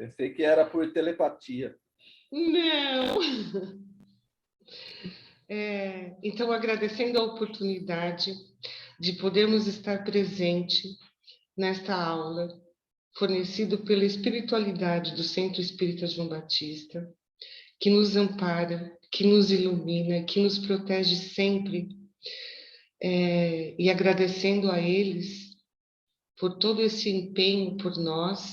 Pensei que era por telepatia. Não! Então, agradecendo a oportunidade de podermos estar presente nesta aula, fornecido pela espiritualidade do Centro Espírita João Batista, que nos ampara, que nos ilumina, que nos protege sempre, e agradecendo a eles por todo esse empenho por nós,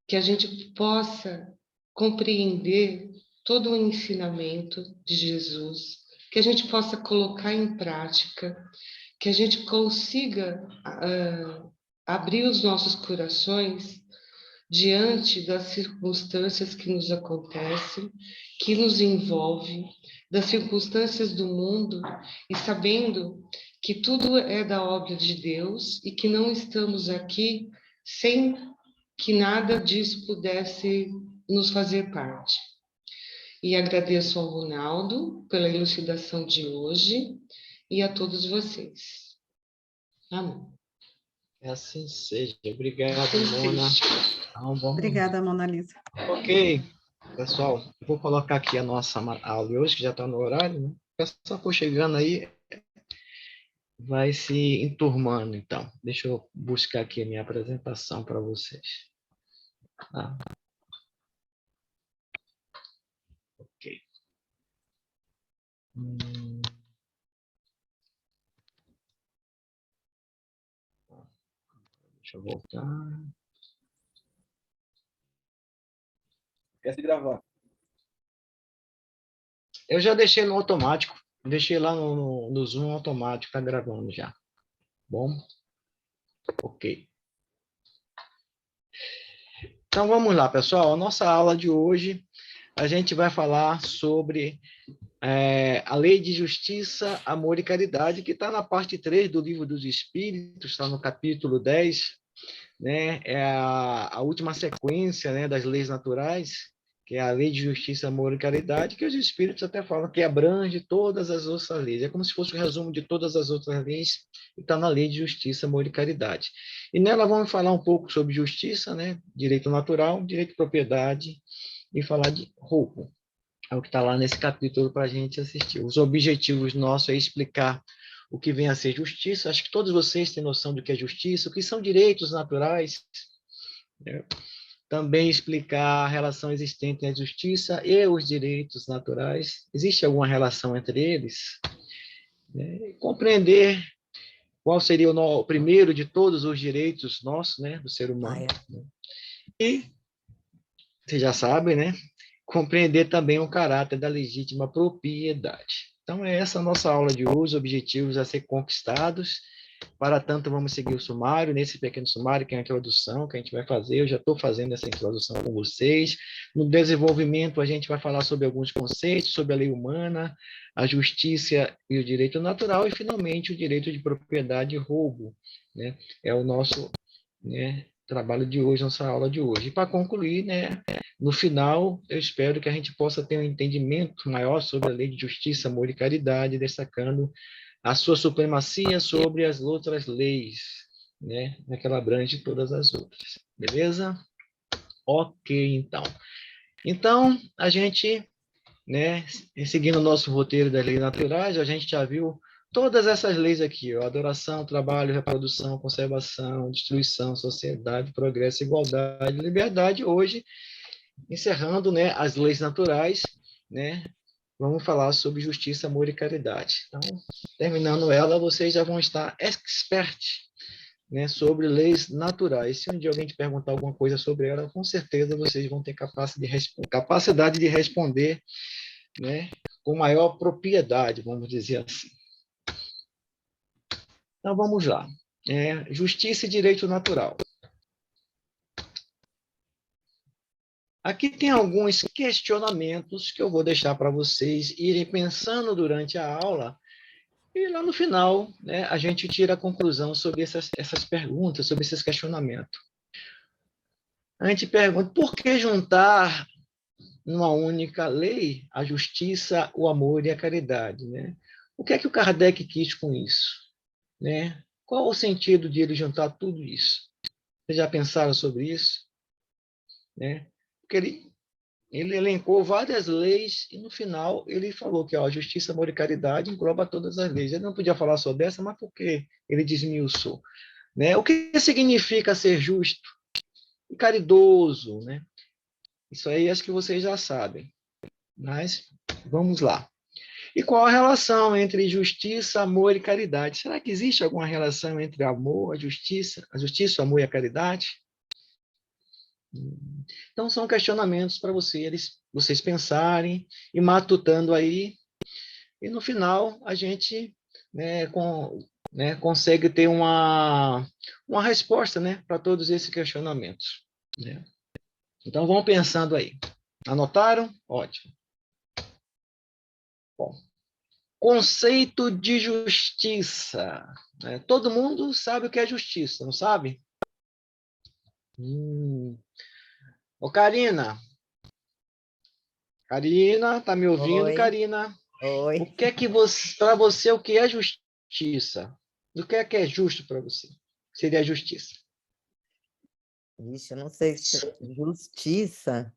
que a gente possa compreender todo o ensinamento de Jesus, que a gente possa colocar em prática, que a gente consiga abrir os nossos corações diante das circunstâncias que nos acontecem, que nos envolvem, das circunstâncias do mundo, e sabendo que tudo é da obra de Deus e que não estamos aqui sem que nada disso pudesse nos fazer parte. E agradeço ao Ronaldo pela elucidação de hoje e a todos vocês. Amém. Que assim seja. Obrigado, Assim Mona. seja. Então, vamos... Obrigada, Mona Lisa. Ok, pessoal, vou colocar aqui a nossa aula de hoje, que já está no horário, né? O pessoal for chegando aí, vai se enturmando, então. Deixa eu buscar aqui a minha apresentação para vocês. Tá? Ok. Deixa eu voltar. Esquece de gravar. Eu já deixei no automático. Deixei lá no Zoom automático, está gravando já. Bom? Ok. Então, vamos lá, pessoal. A nossa aula de hoje, a gente vai falar sobre a Lei de Justiça, Amor e Caridade, que está na parte 3 do Livro dos Espíritos, está no capítulo 10, né? É a última sequência, né, das leis naturais, que é a Lei de Justiça, Amor e Caridade, que os Espíritos até falam que abrange todas as outras leis. É como se fosse o resumo de todas as outras leis, e está na Lei de Justiça, Amor e Caridade. E nela vamos falar um pouco sobre justiça, né? Direito natural, direito de propriedade, e falar de roubo. É o que está lá nesse capítulo para a gente assistir. Os objetivos nossos é explicar o que vem a ser justiça. Acho que todos vocês têm noção do que é justiça, o que são direitos naturais, né? Também explicar a relação existente entre a justiça e os direitos naturais. Existe alguma relação entre eles? Né? Compreender qual seria o primeiro de todos os direitos nossos, né, do ser humano. Né? E, vocês já sabem, né? Compreender também o caráter da legítima propriedade. Então, é essa a nossa aula de hoje, objetivos a ser conquistados. Para tanto, vamos seguir o sumário, nesse pequeno sumário, que é a introdução que a gente vai fazer. Eu já estou fazendo essa introdução com vocês. No desenvolvimento, a gente vai falar sobre alguns conceitos, sobre a lei humana, a justiça e o direito natural, e, finalmente, o direito de propriedade e roubo. Né? É o nosso, né, trabalho de hoje, nossa aula de hoje. E, para concluir, né, no final, eu espero que a gente possa ter um entendimento maior sobre a lei de justiça, amor e caridade, destacando a sua supremacia sobre as outras leis, né? Naquela abrange todas as outras. Beleza? Ok, então. Então, a gente, né, seguindo o nosso roteiro das leis naturais, a gente já viu todas essas leis aqui, ó, adoração, trabalho, reprodução, conservação, destruição, sociedade, progresso, igualdade, liberdade. Hoje, encerrando, né, as leis naturais, né, vamos falar sobre justiça, amor e caridade. Então, terminando ela, vocês já vão estar expert, né, sobre leis naturais. Se um dia alguém te perguntar alguma coisa sobre ela, com certeza vocês vão ter capacidade de responder, né, com maior propriedade, vamos dizer assim. Então, vamos lá. Justiça e direito natural. Aqui tem alguns questionamentos que eu vou deixar para vocês irem pensando durante a aula, e lá no final, né, a gente tira a conclusão sobre essas perguntas, sobre esses questionamentos. A gente pergunta, por que juntar numa única lei a justiça, o amor e a caridade? Né? O que é que o Kardec quis com isso? Né? Qual o sentido de ele juntar tudo isso? Vocês já pensaram sobre isso? Né? Porque ele elencou várias leis e, no final, ele falou que ó, a justiça, amor e caridade engloba todas as leis. Ele não podia falar só dessa, mas por que ele desmiuçou? Né? O que significa ser justo e caridoso? Né? Isso aí acho que vocês já sabem. Mas vamos lá. E qual a relação entre justiça, amor e caridade? Será que existe alguma relação entre amor, a justiça, o amor e a caridade? Então, são questionamentos para vocês pensarem e matutando aí, e no final a gente consegue ter uma resposta, né, para todos esses questionamentos. Né? Então, vão pensando aí. Anotaram? Ótimo. Bom, conceito de justiça. Né? Todo mundo sabe o que é justiça, não sabe? Ô, Karina, tá me ouvindo, Oi, Karina? O oi. que é que para você, o que é justiça? O que é justo para você? Seria justiça. Ixi, eu não sei se justiça.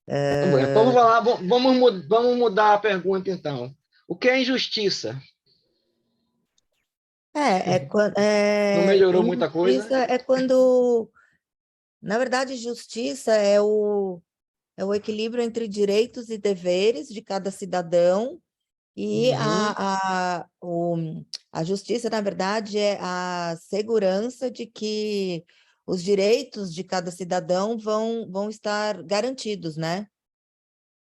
Então, vamos lá, vamos mudar a pergunta, então. O que é injustiça? Não melhorou muita coisa? Injustiça é quando, na verdade, justiça é o equilíbrio entre direitos e deveres de cada cidadão e Uhum. a justiça, na verdade, é a segurança de que os direitos de cada cidadão vão estar garantidos, né?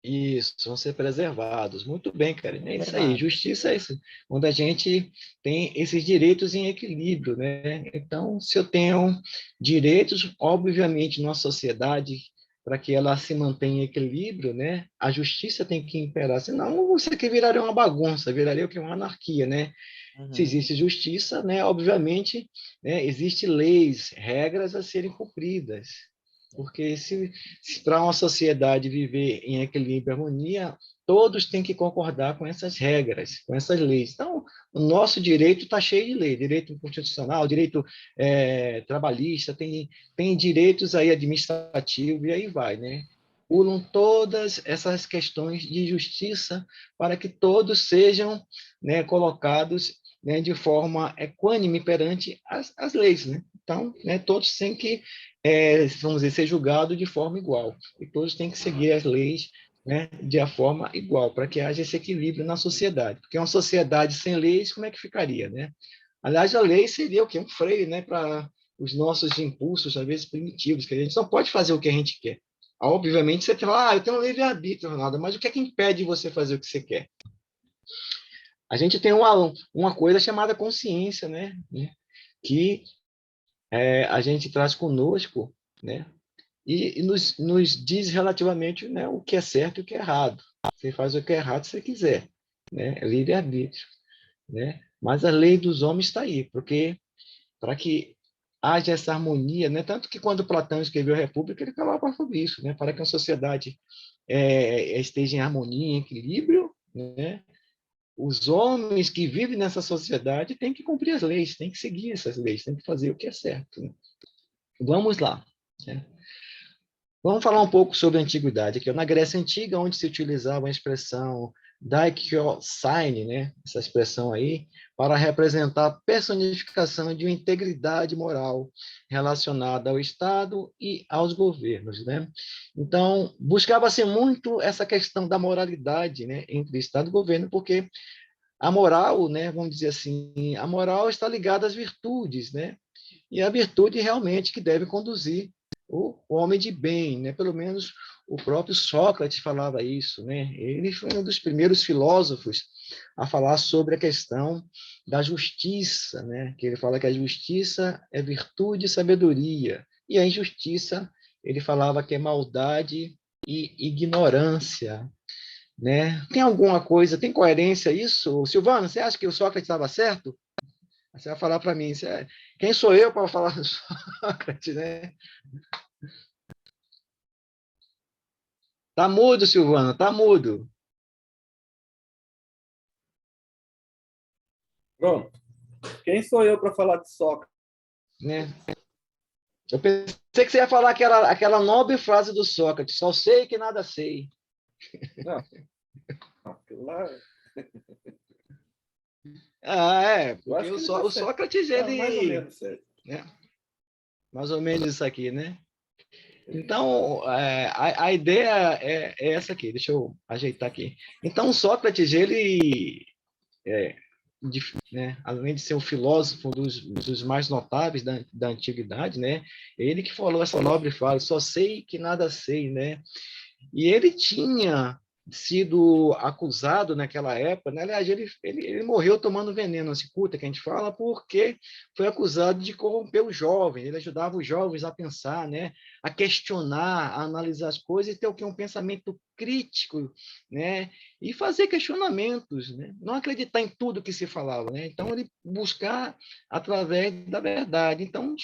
Isso, vão ser preservados. Muito bem, Karina. É isso aí. Preservados. Justiça é isso. Quando a gente tem esses direitos em equilíbrio, né? Então, se eu tenho direitos, obviamente, numa sociedade, para que ela se mantenha em equilíbrio, né? A justiça tem que imperar. Senão, isso aqui viraria uma bagunça, viraria o que? Uma anarquia, né? Se Uhum. existe justiça, né? Obviamente, né? Existem leis, regras a serem cumpridas. Porque se para uma sociedade viver em equilíbrio e harmonia, todos têm que concordar com essas regras, com essas leis. Então, o nosso direito está cheio de lei, direito constitucional, direito trabalhista, tem direitos aí administrativos, e aí vai, né? Pulam todas essas questões de justiça para que todos sejam, né, colocados, né, de forma equânime perante as leis, né? Então, né, todos têm que vamos dizer, ser julgado de forma igual. E todos têm que seguir as leis, né, de a forma igual, para que haja esse equilíbrio na sociedade. Porque uma sociedade sem leis, como é que ficaria, né? Aliás, a lei seria o quê? Um freio, né, para os nossos impulsos, às vezes primitivos, que a gente não pode fazer o que a gente quer. Obviamente, você fala, eu tenho um livre-arbítrio, Ronaldo, mas o que é que impede você fazer o que você quer? A gente tem uma coisa chamada consciência, né? Que a gente traz conosco, né? E nos diz relativamente, né, o que é certo e o que é errado. Você faz o que é errado se você quiser, né? É livre-arbítrio, né? Mas a lei dos homens está aí, porque para que haja essa harmonia, né? Tanto que quando Platão escreveu a República, ele falava sobre isso, né? Para que a sociedade esteja em harmonia, em equilíbrio, né? Os homens que vivem nessa sociedade têm que cumprir as leis, têm que seguir essas leis, têm que fazer o que é certo. Né? Vamos lá. Né? Vamos falar um pouco sobre a antiguidade. Aqui, na Grécia Antiga, onde se utilizava a expressão dikaiosine, né? Essa expressão aí, para representar a personificação de uma integridade moral relacionada ao Estado e aos governos. Né? Então, buscava-se muito essa questão da moralidade, né? Entre Estado e governo, porque a moral, né? Vamos dizer assim, a moral está ligada às virtudes, né? E a virtude realmente que deve conduzir o homem de bem, né? Pelo menos o próprio Sócrates falava isso, né? Ele foi um dos primeiros filósofos a falar sobre a questão da justiça, né? Que ele fala que a justiça é virtude e sabedoria, e a injustiça, ele falava que é maldade e ignorância, né? Tem alguma coisa, tem coerência isso? Silvana, você acha que o Sócrates estava certo? Você vai falar para mim, quem sou eu para falar do Sócrates, né? Tá mudo, Silvana, tá mudo. Pronto. Quem sou eu para falar de Sócrates? Né? Eu pensei que você ia falar aquela nobre frase do Sócrates, só sei que nada sei. Não, aquilo lá, eu Porque acho que o, ele está O certo. Sócrates, Tá mais ou ele... menos certo. Né, mais ou menos isso aqui, né? Então, a ideia é essa aqui, deixa eu ajeitar aqui. Então, Sócrates, ele, né, além de ser um filósofo dos mais notáveis da antiguidade, né, ele que falou essa nobre frase, só sei que nada sei, né? E ele tinha sido acusado naquela época, né? Aliás, ele morreu tomando veneno na cicuta, que a gente fala, porque foi acusado de corromper os jovens. Ele ajudava os jovens a pensar, né? A questionar, a analisar as coisas e ter o que? Um pensamento crítico, né? E fazer questionamentos, né? Não acreditar em tudo que se falava, né? Então, ele buscar através da verdade. Então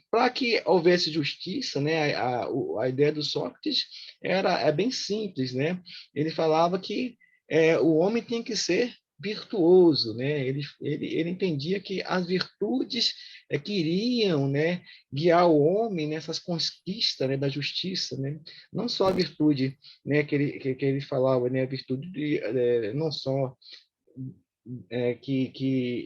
para que houvesse justiça, né, a ideia do Sócrates é bem simples, né? Ele falava que o homem tem que ser virtuoso, né? Ele entendia que as virtudes queriam, né, guiar o homem nessas conquistas, né, da justiça, né? Não só a virtude, né, que ele falava, né, a virtude não só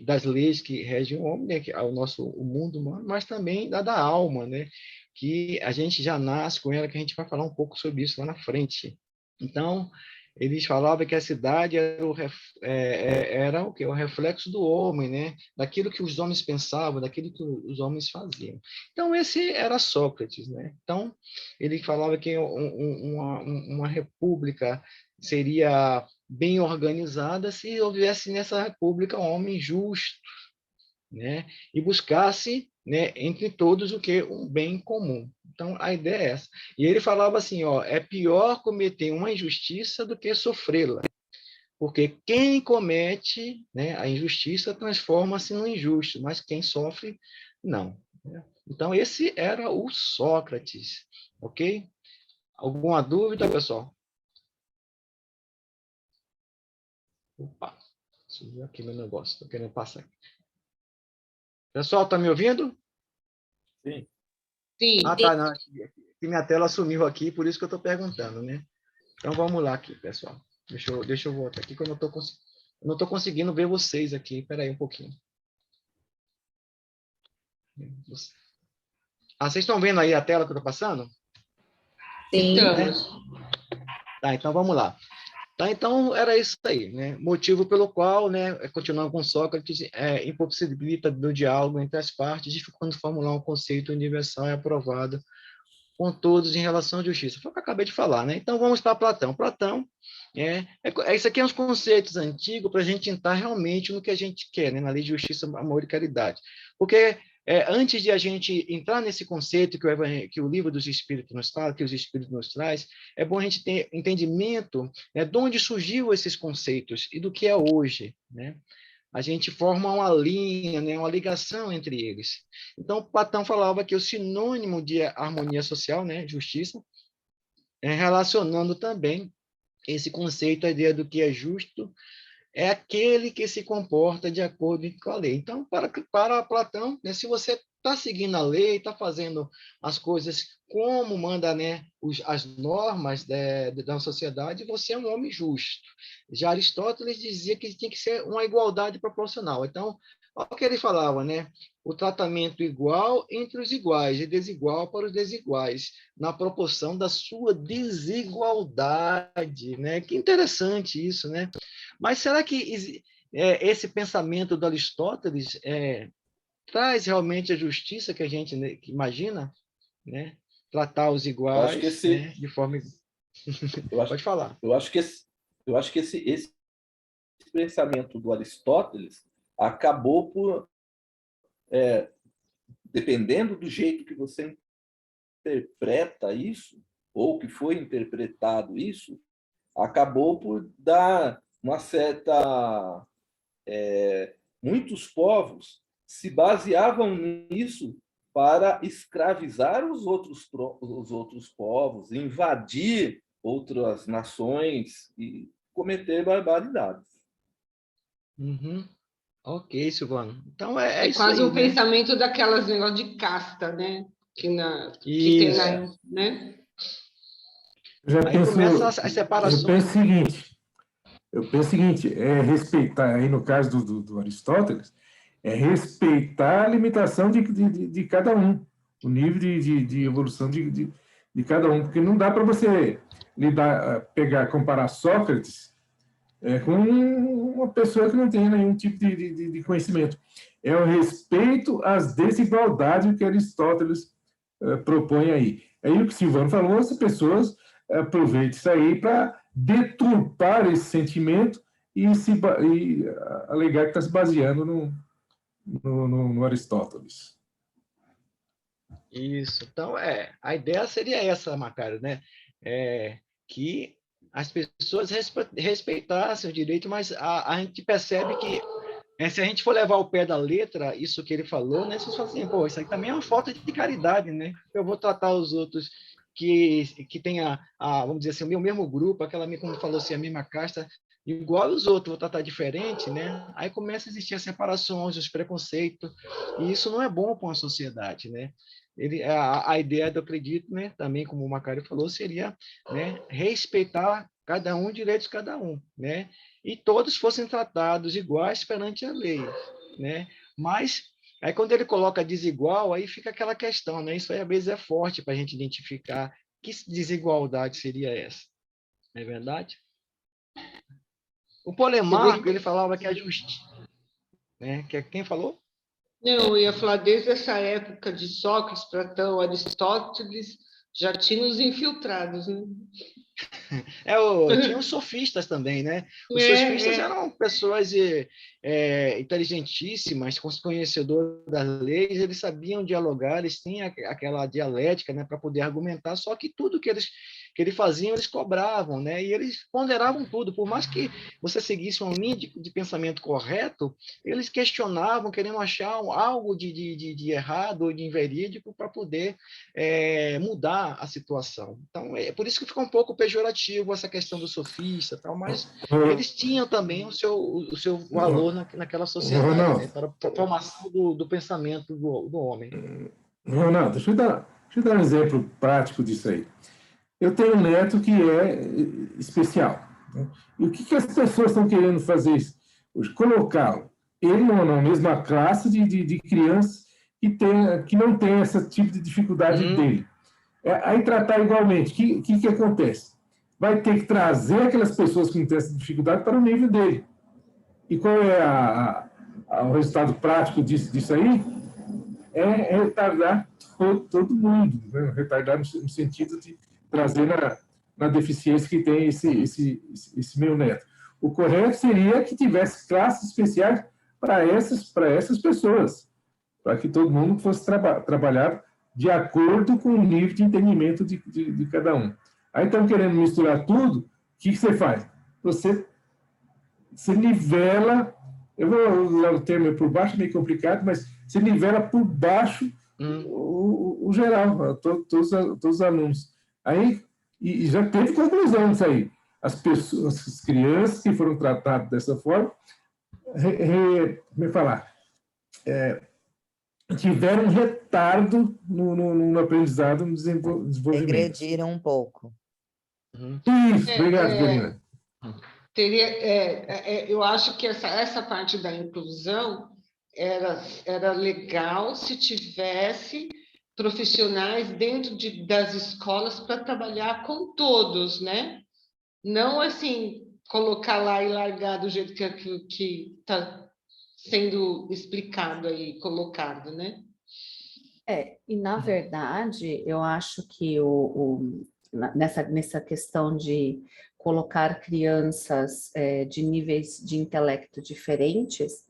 das leis que regem o homem, né, que é o mundo humano, mas também da alma, né, que a gente já nasce com ela, que a gente vai falar um pouco sobre isso lá na frente. Então, eles falavam que a cidade era o quê? O reflexo do homem, né, daquilo que os homens pensavam, daquilo que os homens faziam. Então, esse era Sócrates, né? Então, ele falava que uma república seria bem organizada se houvesse nessa república um homem justo, né? E buscasse, né, entre todos o que um bem comum. Então a ideia é essa. E ele falava assim, ó, é pior cometer uma injustiça do que sofrê-la, porque quem comete, né, a injustiça transforma-se no injusto, mas quem sofre não. Né? Então esse era o Sócrates, ok? Alguma dúvida, pessoal? Opa, subiu aqui meu negócio, estou querendo passar. Pessoal, está me ouvindo? Sim. Sim. Tá, não, minha tela sumiu aqui, por isso que eu estou perguntando, né? Então vamos lá aqui, pessoal. Deixa eu voltar aqui, que eu não estou conseguindo ver vocês aqui. Espera aí um pouquinho. Vocês estão vendo aí a tela que eu estou passando? Sim. Né? Estamos. Tá, então vamos lá. Tá, então era isso aí, né? Motivo pelo qual, né, continuando com Sócrates, impossibilita do diálogo entre as partes, dificultando formular um conceito universal e aprovado com todos em relação à justiça. Foi o que eu acabei de falar, né? Então vamos para Platão. Platão, isso aqui é uns conceitos antigos para a gente entrar realmente no que a gente quer, né? Na lei de justiça, amor e caridade. Porque antes de a gente entrar nesse conceito que o livro dos Espíritos nos fala, que os Espíritos nos traz, é bom a gente ter entendimento, né, de onde surgiu esses conceitos e do que é hoje, né? A gente forma uma linha, né, uma ligação entre eles. Então, Platão falava que o sinônimo de harmonia social, né, justiça, relacionando também esse conceito, a ideia do que é justo, é aquele que se comporta de acordo com a lei. Então, para Platão, né, se você está seguindo a lei, está fazendo as coisas como manda, né, as normas da sociedade, você é um homem justo. Já Aristóteles dizia que tinha que ser uma igualdade proporcional. Então, olha o que ele falava, né? O tratamento igual entre os iguais e desigual para os desiguais, na proporção da sua desigualdade, né? Que interessante isso, né? Mas será que esse pensamento do Aristóteles traz realmente a justiça que a gente, né, que imagina, né? Tratar os Eu acho que iguais, esse, né? De forma... eu acho, Pode falar. eu acho que esse pensamento do Aristóteles acabou por, dependendo do jeito que você interpreta isso, ou que foi interpretado isso, acabou por dar uma certa... muitos povos se baseavam nisso para escravizar os outros povos, invadir outras nações e cometer barbaridades. Uhum. Ok, Silvano. Então é É isso quase aí, um né? pensamento daquelas negócio de casta, né? Que tem Isso. na, né? Já Aí começa pensou, as eu penso separações, o né? seguinte, é respeitar, aí no caso do Aristóteles, é respeitar a limitação de cada um, o nível de evolução de cada um, porque não dá para você pegar, comparar Sócrates com uma pessoa que não tem nenhum tipo de conhecimento. É o respeito às desigualdades que Aristóteles propõe aí. Aí o que o Silvano falou, as pessoas aproveitam isso aí para deturpar esse sentimento e alegar que está se baseando no Aristóteles. Isso. Então, a ideia seria essa, Macário, né? Que as pessoas respeitassem o direito, mas a gente percebe que se a gente for levar ao pé da letra isso que ele falou, né? Vocês falam assim, pô, isso aqui também é uma falta de caridade, né? Eu vou tratar os outros que têm vamos dizer assim, o meu mesmo grupo, como falou assim, a mesma casta, igual os outros, vou tratar diferente, né? Aí começa a existir as separações, os preconceitos, e isso não é bom para uma sociedade, né? A ideia, eu acredito, né, também como o Macário falou, seria, né, respeitar cada um, direitos de cada um, né? E todos fossem tratados iguais perante a lei, né? Mas aí quando ele coloca desigual, aí fica aquela questão, né? Isso aí às vezes é forte para a gente identificar que desigualdade seria essa, não é verdade? O Você vê Polemarco, ele que... falava que a justiça, né? Quem falou? Não, eu ia falar, desde essa época de Sócrates, Platão, Aristóteles, já tinha os infiltrados, né? Tinha os sofistas também, né? Os sofistas É, é. eram pessoas inteligentíssimas, conhecedoras das leis, eles sabiam dialogar, eles tinham aquela dialética, né, para poder argumentar, só que tudo que eles faziam, eles cobravam, né? E eles ponderavam tudo, por mais que você seguisse uma linha de pensamento correto, eles questionavam, querendo achar algo de errado ou de inverídico para poder mudar a situação. Então, é por isso que fica um pouco pejorativo essa questão do sofista, tal, mas eles tinham também o seu valor naquela sociedade, né, Ronaldo, para a formação do pensamento do homem. Ronaldo, deixa eu dar um exemplo prático disso aí. Eu tenho um neto que é especial. Né? E o que as pessoas estão querendo fazer? Colocá-lo ele na mesma classe de crianças que não tem esse tipo de dificuldade dele. Aí tratar igualmente. O que acontece? Vai ter que trazer aquelas pessoas que não têm essa dificuldade para o nível dele. E qual é o resultado prático disso aí? É retardar todo mundo, né? Retardar no sentido de trazer na deficiência que tem esse meu neto. O correto seria que tivesse classes especiais para essas pessoas, para que todo mundo fosse trabalhar de acordo com o nível de entendimento de cada um. Aí estão querendo misturar tudo, o que você faz? Você nivela, eu vou usar o termo por baixo, meio complicado, mas você nivela por baixo o geral, todos os alunos. Aí, e já teve conclusão disso aí. As crianças que foram tratadas dessa forma, como é falar, tiveram um retardo no aprendizado, no desenvolvimento. Regrediram um pouco. Isso, obrigado, Karina. Eu acho que essa parte da inclusão era legal se tivesse profissionais dentro das escolas para trabalhar com todos, né? Não assim colocar lá e largar do jeito que está sendo explicado aí, colocado, né? E na verdade, eu acho que nessa questão de colocar crianças de níveis de intelecto diferentes,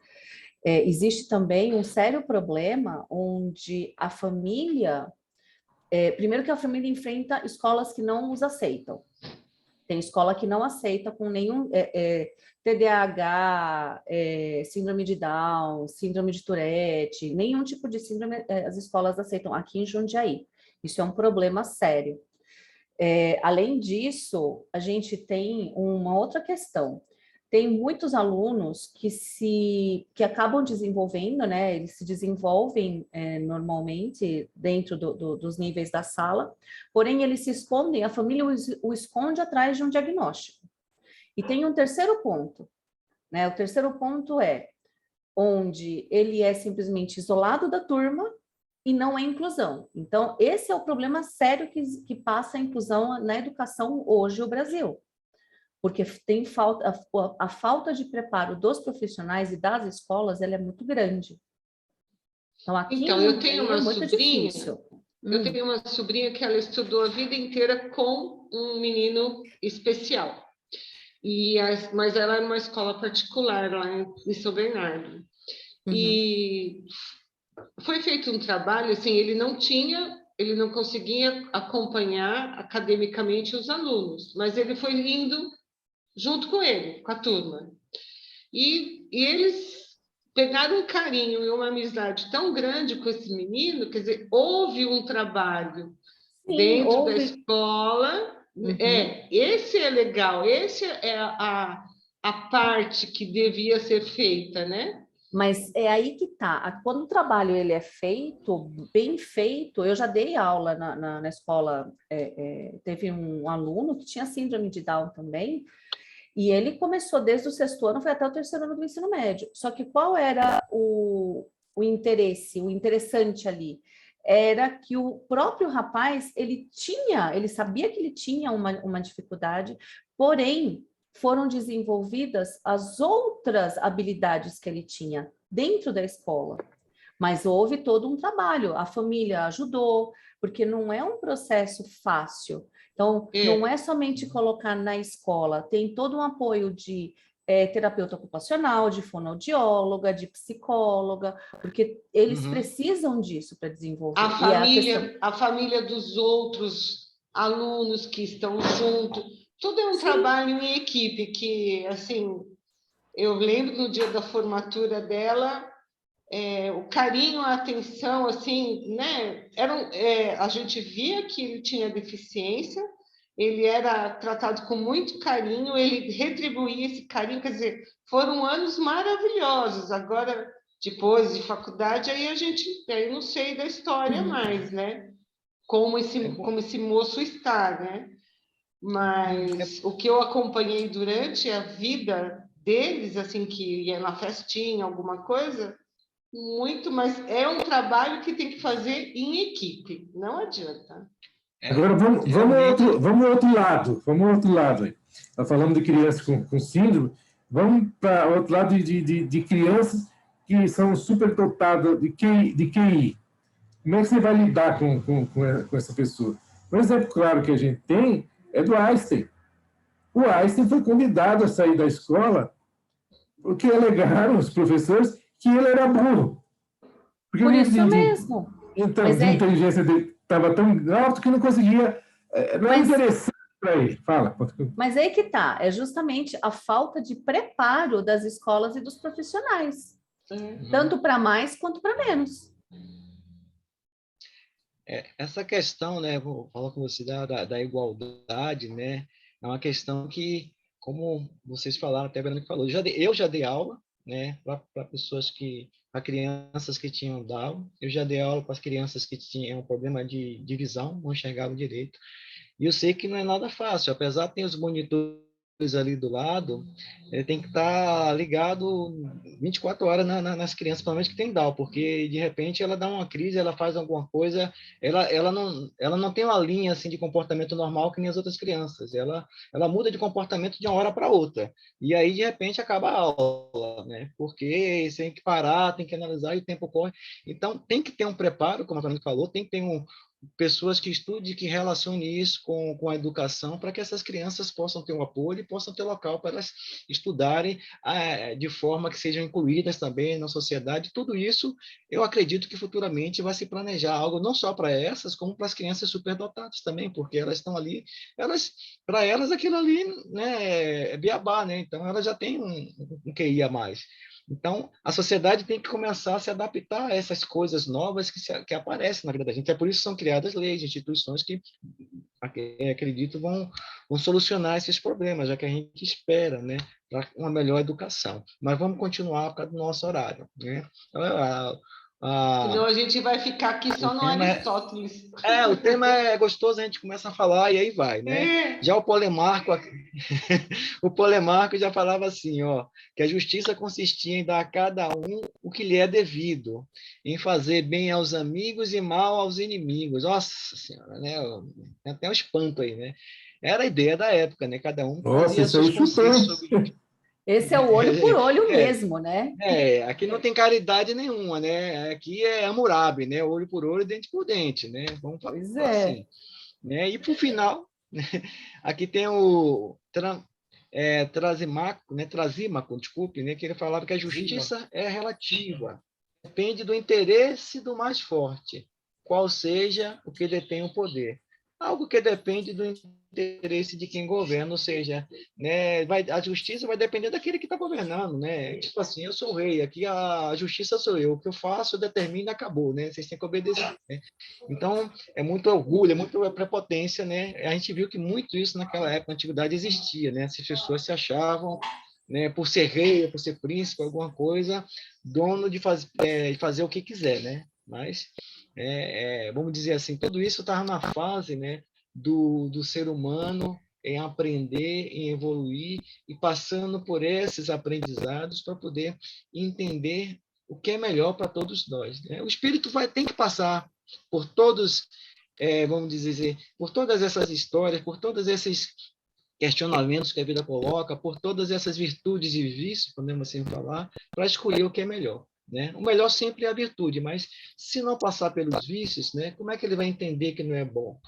existe também um sério problema onde a família, primeiro que a família enfrenta escolas que não os aceitam. Tem escola que não aceita com nenhum TDAH, síndrome de Down, síndrome de Tourette, nenhum tipo de síndrome as escolas aceitam aqui em Jundiaí. Isso é um problema sério. Além disso, a gente tem uma outra questão. tem muitos alunos que acabam desenvolvendo, né? Eles se desenvolvem normalmente dentro dos níveis da sala, porém eles se escondem, a família o esconde atrás de um diagnóstico. E tem um terceiro ponto, né? O terceiro ponto é onde ele é simplesmente isolado da turma e não é inclusão. Então, esse é o problema sério que passa a inclusão na educação hoje no Brasil. Porque tem a falta de preparo dos profissionais e das escolas, ela é muito grande. Então, aqui eu tenho uma muito sobrinha, difícil. eu tenho uma sobrinha que ela estudou a vida inteira com um menino especial. Mas ela era uma escola particular lá em São Bernardo. E foi feito um trabalho, assim, ele não conseguia acompanhar academicamente os alunos, mas ele foi indo junto com ele, com a turma. E eles pegaram um carinho e uma amizade tão grande com esse menino, quer dizer, houve um trabalho dentro da escola. Esse é legal, esse é a parte que devia ser feita, né? Mas é aí que tá. Quando o trabalho ele é feito, bem feito, eu já dei aula na escola, teve um aluno que tinha síndrome de Down também, e ele começou desde o 6º ano, foi até o 3º ano do ensino médio. Só que qual era o interesse, o interessante ali? Era que o próprio rapaz, ele sabia que ele tinha uma dificuldade, porém, foram desenvolvidas as outras habilidades que ele tinha dentro da escola. Mas houve todo um trabalho, a família ajudou, porque não é um processo fácil. Então, não é somente colocar na escola, tem todo um apoio de terapeuta ocupacional, de fonoaudióloga, de psicóloga, porque eles precisam disso para desenvolver. A família dos outros alunos que estão junto, tudo é um trabalho em equipe, que, assim, eu lembro no dia da formatura dela, o carinho, a atenção, assim, né? A gente via que ele tinha deficiência, ele era tratado com muito carinho, ele retribuía esse carinho, quer dizer, foram anos maravilhosos. Agora, depois de faculdade, aí eu não sei da história mais, né? Como esse moço está, né? Mas o que eu acompanhei durante a vida deles, assim, que ia na festinha, alguma coisa, mas é um trabalho que tem que fazer em equipe, não adianta. Agora vamos ao outro lado. Nós falamos de crianças com síndrome, vamos para o outro lado de crianças que são superdotadas de QI. Como é que você vai lidar com essa pessoa? Um exemplo claro que a gente tem é do Einstein. O Einstein foi convidado a sair da escola porque alegaram os professores que ele era burro. Porque por isso mesmo. Então, a inteligência dele estava tão alto que não conseguia. Não é interessante para ele. Fala. Mas aí que tá, é justamente a falta de preparo das escolas e dos profissionais. Tanto para mais quanto para menos. Essa questão, né, vou falar com você da igualdade, né, é uma questão que, como vocês falaram, até a Verônica falou, eu já dei aula, né, para pessoas para crianças que tinham Down, eu já dei aula para as crianças que tinham problema de visão, não enxergavam direito, e eu sei que não é nada fácil, apesar de ter os monitores ali do lado, ele tem que estar ligado 24 horas nas crianças, pelo menos que tem Down, porque de repente ela dá uma crise, ela faz alguma coisa, ela não tem uma linha assim de comportamento normal que nem as outras crianças, ela muda de comportamento de uma hora para outra, e aí de repente acaba a aula, né? Porque você tem que parar, tem que analisar e o tempo corre, então tem que ter um preparo, como a Fernanda falou, tem que ter pessoas que estudem, que relacionem isso com a educação, para que essas crianças possam ter um apoio e possam ter local para elas estudarem de forma que sejam incluídas também na sociedade. Tudo isso, eu acredito que futuramente vai se planejar algo não só para essas, como para as crianças superdotadas também, porque elas estão ali, para elas aquilo ali, né, é beabá, né? Então elas já têm um QI a mais. Então, a sociedade tem que começar a se adaptar a essas coisas novas que aparecem na vida da gente. É por isso que são criadas leis, instituições que, acredito, vão vão solucionar esses problemas, já que a gente espera, né, para uma melhor educação. Mas vamos continuar por causa do nosso horário, né? Senão a gente vai ficar aqui só no Aristóteles. O tema é gostoso, a gente começa a falar e aí vai, né? Já o Polemarco, o Polemarco já falava assim, ó, que a justiça consistia em dar a cada um o que lhe é devido, em fazer bem aos amigos e mal aos inimigos. Nossa Senhora, né? Tem até um espanto aí, né? Era a ideia da época, né? Cada um Nossa, fazia isso aí seus conceitos chutando. sobre... Esse é o olho por olho mesmo, né? Aqui não tem caridade nenhuma, né? Aqui é Hammurabi, né? Olho por olho, dente por dente, né? Vamos falar Pois é. assim, né? E por final, né? Aqui tem o Trasímaco, desculpe, né? Que ele falava que a justiça é relativa, depende do interesse do mais forte, qual seja o que detém o poder. Algo que depende do interesse de quem governa, ou seja, né, a justiça vai depender daquele que está governando, né? Tipo assim, eu sou o rei, aqui a justiça sou eu, o que eu faço, eu determino e acabou, né? Vocês têm que obedecer, né? Então, é muito orgulho, é muito prepotência, né? A gente viu que muito isso naquela época, na antiguidade, existia, né? As pessoas se achavam, né, por ser rei, por ser príncipe, alguma coisa, dono de fazer o que quiser, né? Mas, vamos dizer assim, tudo isso estava na fase, né, do ser humano em aprender, em evoluir e passando por esses aprendizados para poder entender o que é melhor para todos nós, né? O espírito tem que passar por todos, vamos dizer, por todas essas histórias, por todos esses questionamentos que a vida coloca, por todas essas virtudes e vícios, podemos assim falar, para escolher o que é melhor, né? O melhor sempre é a virtude, mas se não passar pelos vícios, né, como é que ele vai entender que não é bom?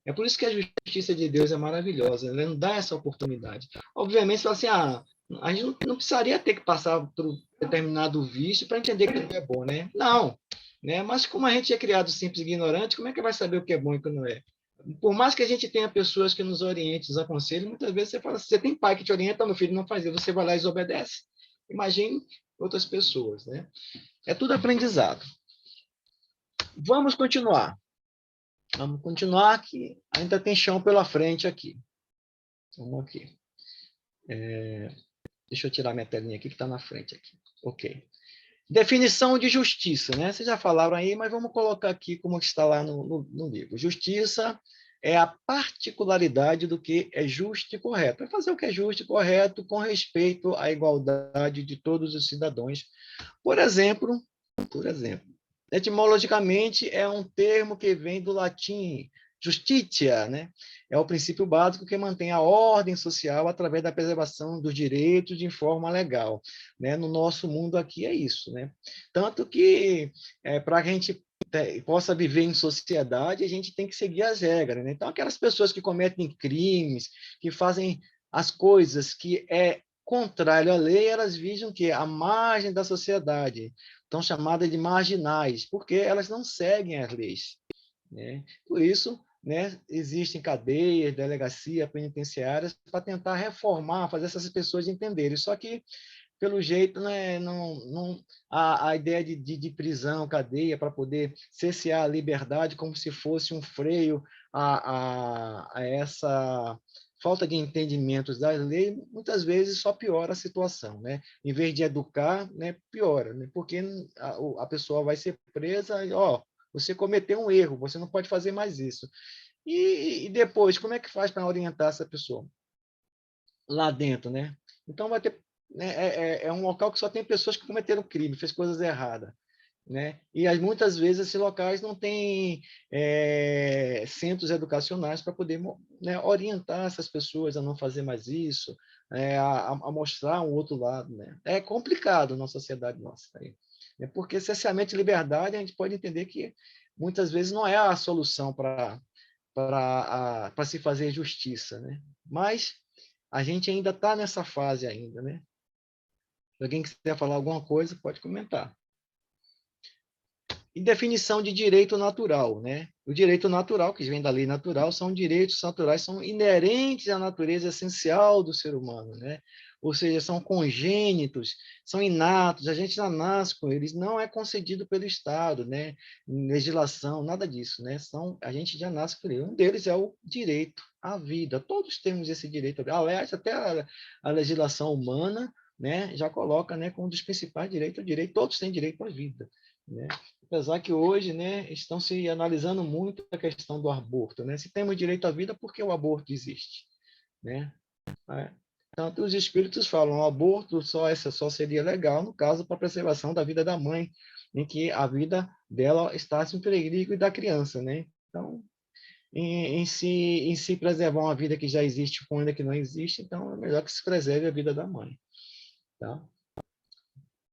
É por isso que a justiça de Deus é maravilhosa, ela não dá essa oportunidade. Obviamente, você fala assim, a gente não precisaria ter que passar por um determinado vício para entender que não é bom, né? Não, né? Mas como a gente é criado simples e ignorante, como é que vai saber o que é bom e o que não é? Por mais que a gente tenha pessoas que nos orientem, nos aconselhem, muitas vezes você fala, você tem pai que te orienta, meu filho, não faz isso, você vai lá e desobedece. Imagine outras pessoas, né? É tudo aprendizado. Vamos continuar. Vamos continuar, que ainda tem chão pela frente aqui. Vamos aqui. Deixa eu tirar minha telinha aqui, que está na frente aqui. Ok. Definição de justiça, né? Vocês já falaram aí, mas vamos colocar aqui como está lá no livro. Justiça é a particularidade do que é justo e correto. É fazer o que é justo e correto com respeito à igualdade de todos os cidadãos. Por exemplo, etimologicamente é um termo que vem do latim justitia, né? É o princípio básico que mantém a ordem social através da preservação dos direitos de forma legal, né? No nosso mundo aqui é isso, né? Tanto que para que a gente possa viver em sociedade, a gente tem que seguir as regras, né? Então, aquelas pessoas que cometem crimes, que fazem as coisas que é contrário à lei, elas visam que a margem da sociedade, estão chamadas de marginais, porque elas não seguem as leis, né? Por isso, né, existem cadeias, delegacia, penitenciárias para tentar reformar, fazer essas pessoas entenderem. Só que, pelo jeito, né, a ideia de prisão, cadeia, para poder cercear a liberdade como se fosse um freio a essa falta de entendimentos das leis, muitas vezes só piora a situação, né? Em vez de educar, né, piora, né? Porque a pessoa vai ser presa e, você cometeu um erro, você não pode fazer mais isso. E depois, como é que faz para orientar essa pessoa? Lá dentro, né? Então, vai ter, né, é um local que só tem pessoas que cometeram crime, fez coisas erradas, né? E muitas vezes esses locais não têm centros educacionais para poder, né, orientar essas pessoas a não fazer mais isso, a mostrar um outro lado, né? É complicado na sociedade nossa aí, né? Porque cerceamento de liberdade a gente pode entender que muitas vezes não é a solução para se fazer justiça, né? Mas a gente ainda está nessa fase ainda, né? Se alguém quiser falar alguma coisa, pode comentar. E definição de direito natural, né? O direito natural, que vem da lei natural, são direitos naturais, são inerentes à natureza essencial do ser humano, né? ou seja, são congênitos, são inatos, a gente já nasce com eles, não é concedido pelo Estado, né? Legislação, nada disso, né? A gente já nasce com eles. Um deles é o direito à vida. Todos temos esse direito. Aliás, até a legislação humana, né, já coloca, né, como um dos principais direitos, todos têm direito à vida, né? Apesar que hoje, né, estão se analisando muito a questão do aborto, né? Se temos direito à vida, por que o aborto existe, né? Tanto os espíritos falam, o aborto só seria legal no caso para a preservação da vida da mãe, em que a vida dela está em perigo e da criança, né? Então, em se preservar uma vida que já existe com ainda que não existe, então é melhor que se preserve a vida da mãe, tá?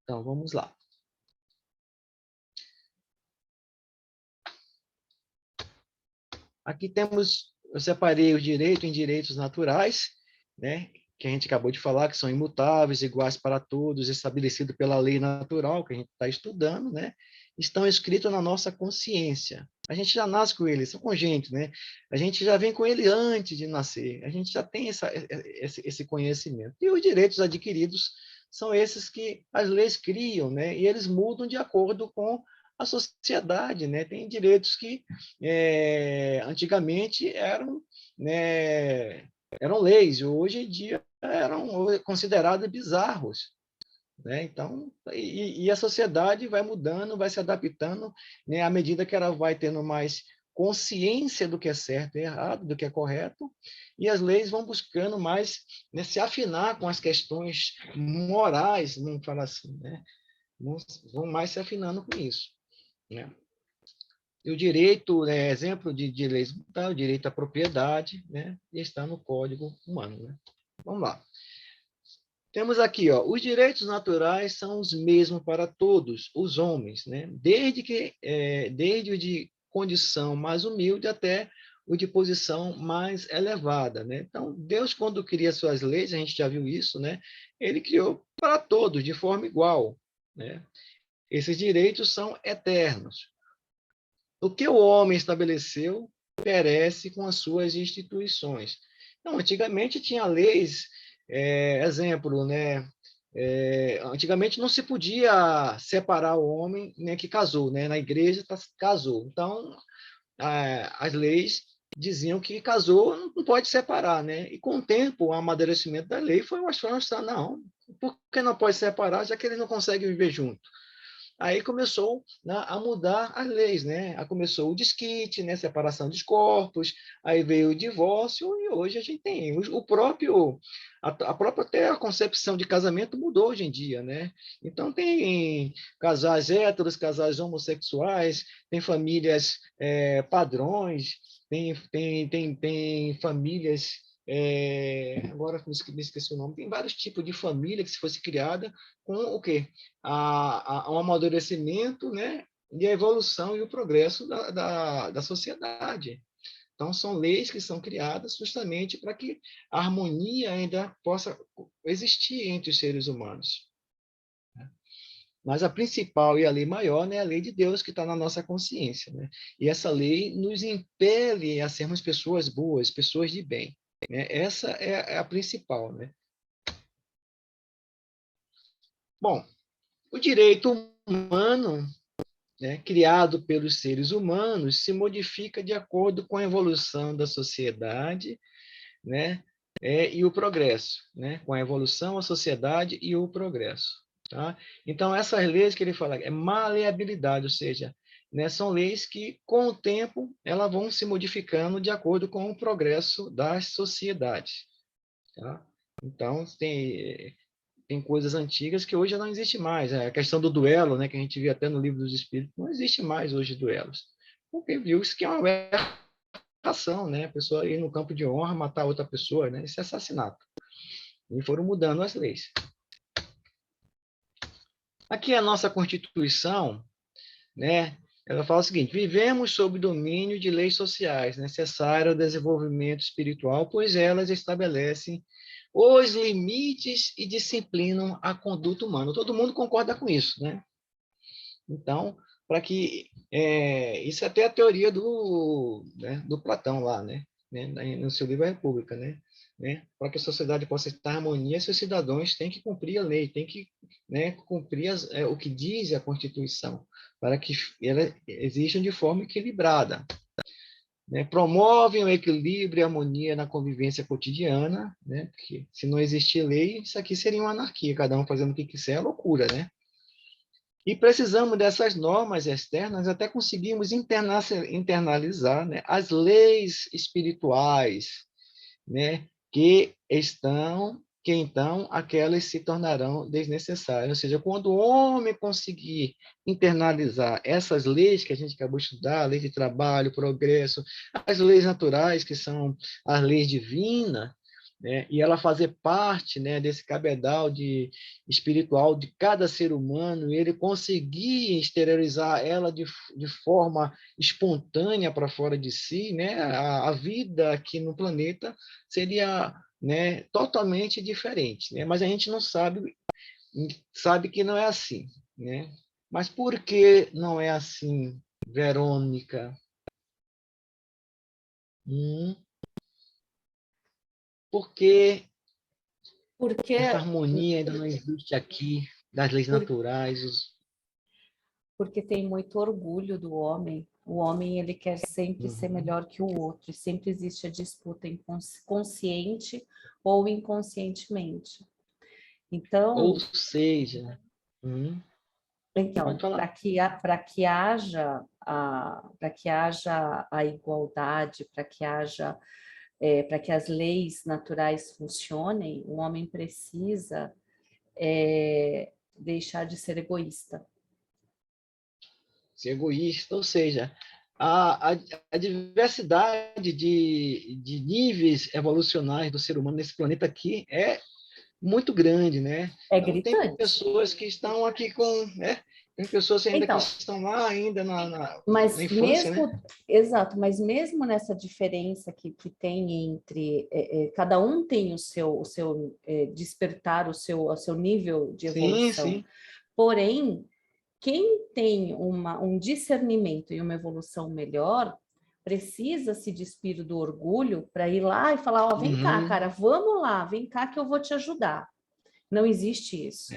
Então, vamos lá. Aqui eu separei o direito em direitos naturais, né, que a gente acabou de falar, que são imutáveis, iguais para todos, estabelecido pela lei natural, que a gente está estudando, né, estão escritos na nossa consciência. A gente já nasce com eles, são congênitos, né? A gente já vem com ele antes de nascer, a gente já tem esse conhecimento. E os direitos adquiridos são esses que as leis criam, né, e eles mudam de acordo com a sociedade, né? Tem direitos que antigamente eram, né, eram leis, hoje em dia eram considerados bizarros, né? Então, e a sociedade vai mudando, vai se adaptando, né, à medida que ela vai tendo mais consciência do que é certo e errado, do que é correto, e as leis vão buscando mais, né, se afinar com as questões morais, vamos falar assim, né? Vão mais se afinando com isso, né? E o direito, exemplo de leis, tá, o direito à propriedade, né, está no Código Humano, né? Vamos lá. Temos aqui, ó, os direitos naturais são os mesmos para todos os homens, né? Desde o de condição mais humilde até o de posição mais elevada, né? Então, Deus, quando cria suas leis, a gente já viu isso, né? Ele criou para todos de forma igual, né? Esses direitos são eternos. O que o homem estabeleceu perece com as suas instituições. Então, antigamente tinha leis, exemplo, né? Antigamente não se podia separar o homem, né, que casou, né? Na igreja casou. Então, as leis diziam que casou não pode separar, né? E com o tempo, o amadurecimento da lei foi mostrando, não, por que não pode separar, já que eles não conseguem viver junto? Aí começou, né, a mudar as leis, né? Aí começou o desquite, né, separação dos corpos, aí veio o divórcio e hoje a gente tem a própria até a concepção de casamento mudou hoje em dia, né? Então tem casais héteros, casais homossexuais, tem famílias padrões, tem famílias agora me esqueci o nome, tem vários tipos de família que se fosse criada com o quê? Um amadurecimento, né, e a evolução e o progresso da sociedade. Então, são leis que são criadas justamente para que a harmonia ainda possa existir entre os seres humanos. Mas a principal e a lei maior, né, é a lei de Deus que está na nossa consciência, né? E essa lei nos impele a sermos pessoas boas, pessoas de bem, né? Essa é a principal, né? Bom, o direito humano, né, criado pelos seres humanos, se modifica de acordo com a evolução da sociedade, né, e o progresso, né, com a evolução, a sociedade e o progresso. Tá? Então, essas leis que ele fala é maleabilidade, ou seja, né, são leis que, com o tempo, elas vão se modificando de acordo com o progresso das sociedades. Tá? Então, tem coisas antigas que hoje não existe mais. A questão do duelo, né, que a gente vê até no Livro dos Espíritos, não existe mais hoje duelos. Porque viu isso que é uma ação, né? A pessoa ir no campo de honra, matar outra pessoa, né? Isso é assassinato. E foram mudando as leis. Aqui a nossa Constituição, né? Ela fala o seguinte: vivemos sob domínio de leis sociais necessárias ao desenvolvimento espiritual, pois elas estabelecem os limites e disciplinam a conduta humana. Todo mundo concorda com isso, né? Então, para que isso é até a teoria do Platão lá, né? né, no seu livro A República, né, para que a sociedade possa estar em harmonia, seus cidadãos têm que cumprir a lei, têm que, né, cumprir o que diz a Constituição, para que ela exista de forma equilibrada, né, promovem o equilíbrio e a harmonia na convivência cotidiana, né, porque se não existir lei, isso aqui seria uma anarquia, cada um fazendo o que quiser, é loucura, né? E precisamos dessas normas externas até conseguirmos internalizar, né, as leis espirituais, né, que então aquelas se tornarão desnecessárias. Ou seja, quando o homem conseguir internalizar essas leis que a gente acabou de estudar, a lei de trabalho, progresso, as leis naturais, que são as leis divinas, né, e ela fazer parte, né, desse cabedal espiritual de cada ser humano, e ele conseguir exteriorizar ela de forma espontânea para fora de si, né, a vida aqui no planeta seria, né, totalmente diferente, né? Mas a gente não sabe que não é assim, né? Mas por que não é assim, Verônica? Por que Porque, essa harmonia ainda não existe aqui das leis naturais? porque tem muito orgulho do homem. O homem, ele quer sempre ser melhor que o outro, e sempre existe a disputa consciente ou inconscientemente. Então, Ou seja, pode falar. para que haja a igualdade, para que as leis naturais funcionem, o homem precisa deixar de ser egoísta. Ser egoísta, ou seja, a diversidade de níveis evolucionais do ser humano nesse planeta aqui é muito grande, né? É Então, tem gritante. pessoas que estão aqui né? Tem pessoas ainda que estão lá ainda na infância, né? Exato, mas mesmo nessa diferença que tem entre cada um tem o seu despertar, o seu nível de evolução. Sim. Porém, quem tem um discernimento e uma evolução melhor precisa se despir do orgulho para ir lá e falar, ó, vem cá, cara, vamos lá, vem cá que eu vou te ajudar. Não existe isso.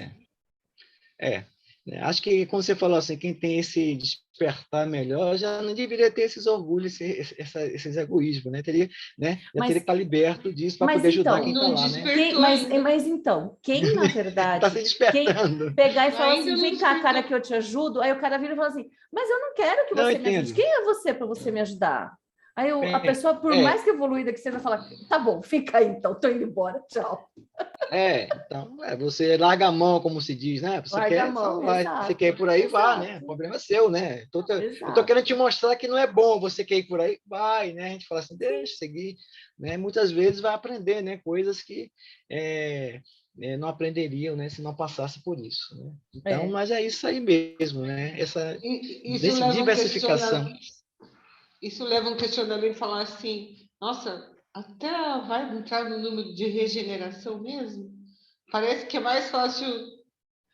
Acho que, como você falou assim, quem tem esse despertar melhor já não deveria ter esses orgulhos, esses egoísmos, né? Teria que estar liberto disso para poder ajudar quem está lá, né? Mas então, quem na verdade está se despertando. Pegar e falar assim, vem cá, cara, que eu te ajudo, aí o cara vira e fala assim, mas eu não quero que você me ajude. Quem é você para você me ajudar? Aí a pessoa, por mais que evoluída que seja, fala, tá bom, fica aí então, tô indo embora, tchau. Então, você larga a mão, como se diz, né? Larga a mão, você quer ir por aí, vá, né? O problema é seu, né? Eu tô querendo te mostrar que não é bom você quer ir por aí, vai, né? A gente fala assim, deixa seguir, né? Muitas vezes vai aprender, né? Coisas que não aprenderiam, né? Se não passasse por isso, né? Então, mas é isso aí mesmo, né? Essa diversificação. Isso leva um questionamento e falar assim, nossa, até vai entrar no número de regeneração mesmo? Parece que é mais fácil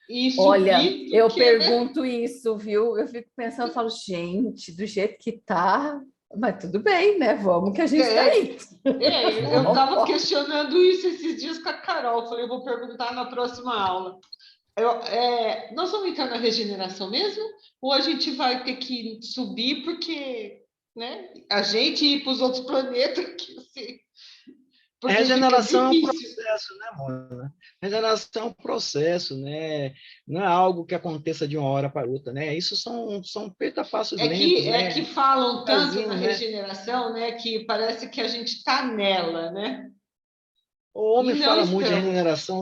ir Olha, subir. Eu pergunto isso, viu? Eu fico pensando, falo, gente, do jeito que tá, mas tudo bem, né? Vamos que a gente tá indo. Eu estava questionando isso esses dias com a Carol, falei, eu vou perguntar na próxima aula. Nós vamos entrar na regeneração mesmo? Ou a gente vai ter que subir porque, né, a gente ir para os outros planetas? Porque regeneração é um processo, né, Mona? Regeneração é um processo, né? Não é algo que aconteça de uma hora para outra, né? Isso são petapassos lentos, né? Que falam tanto na regeneração, né, que parece que a gente está nela, né? O homem fala muito de regeneração,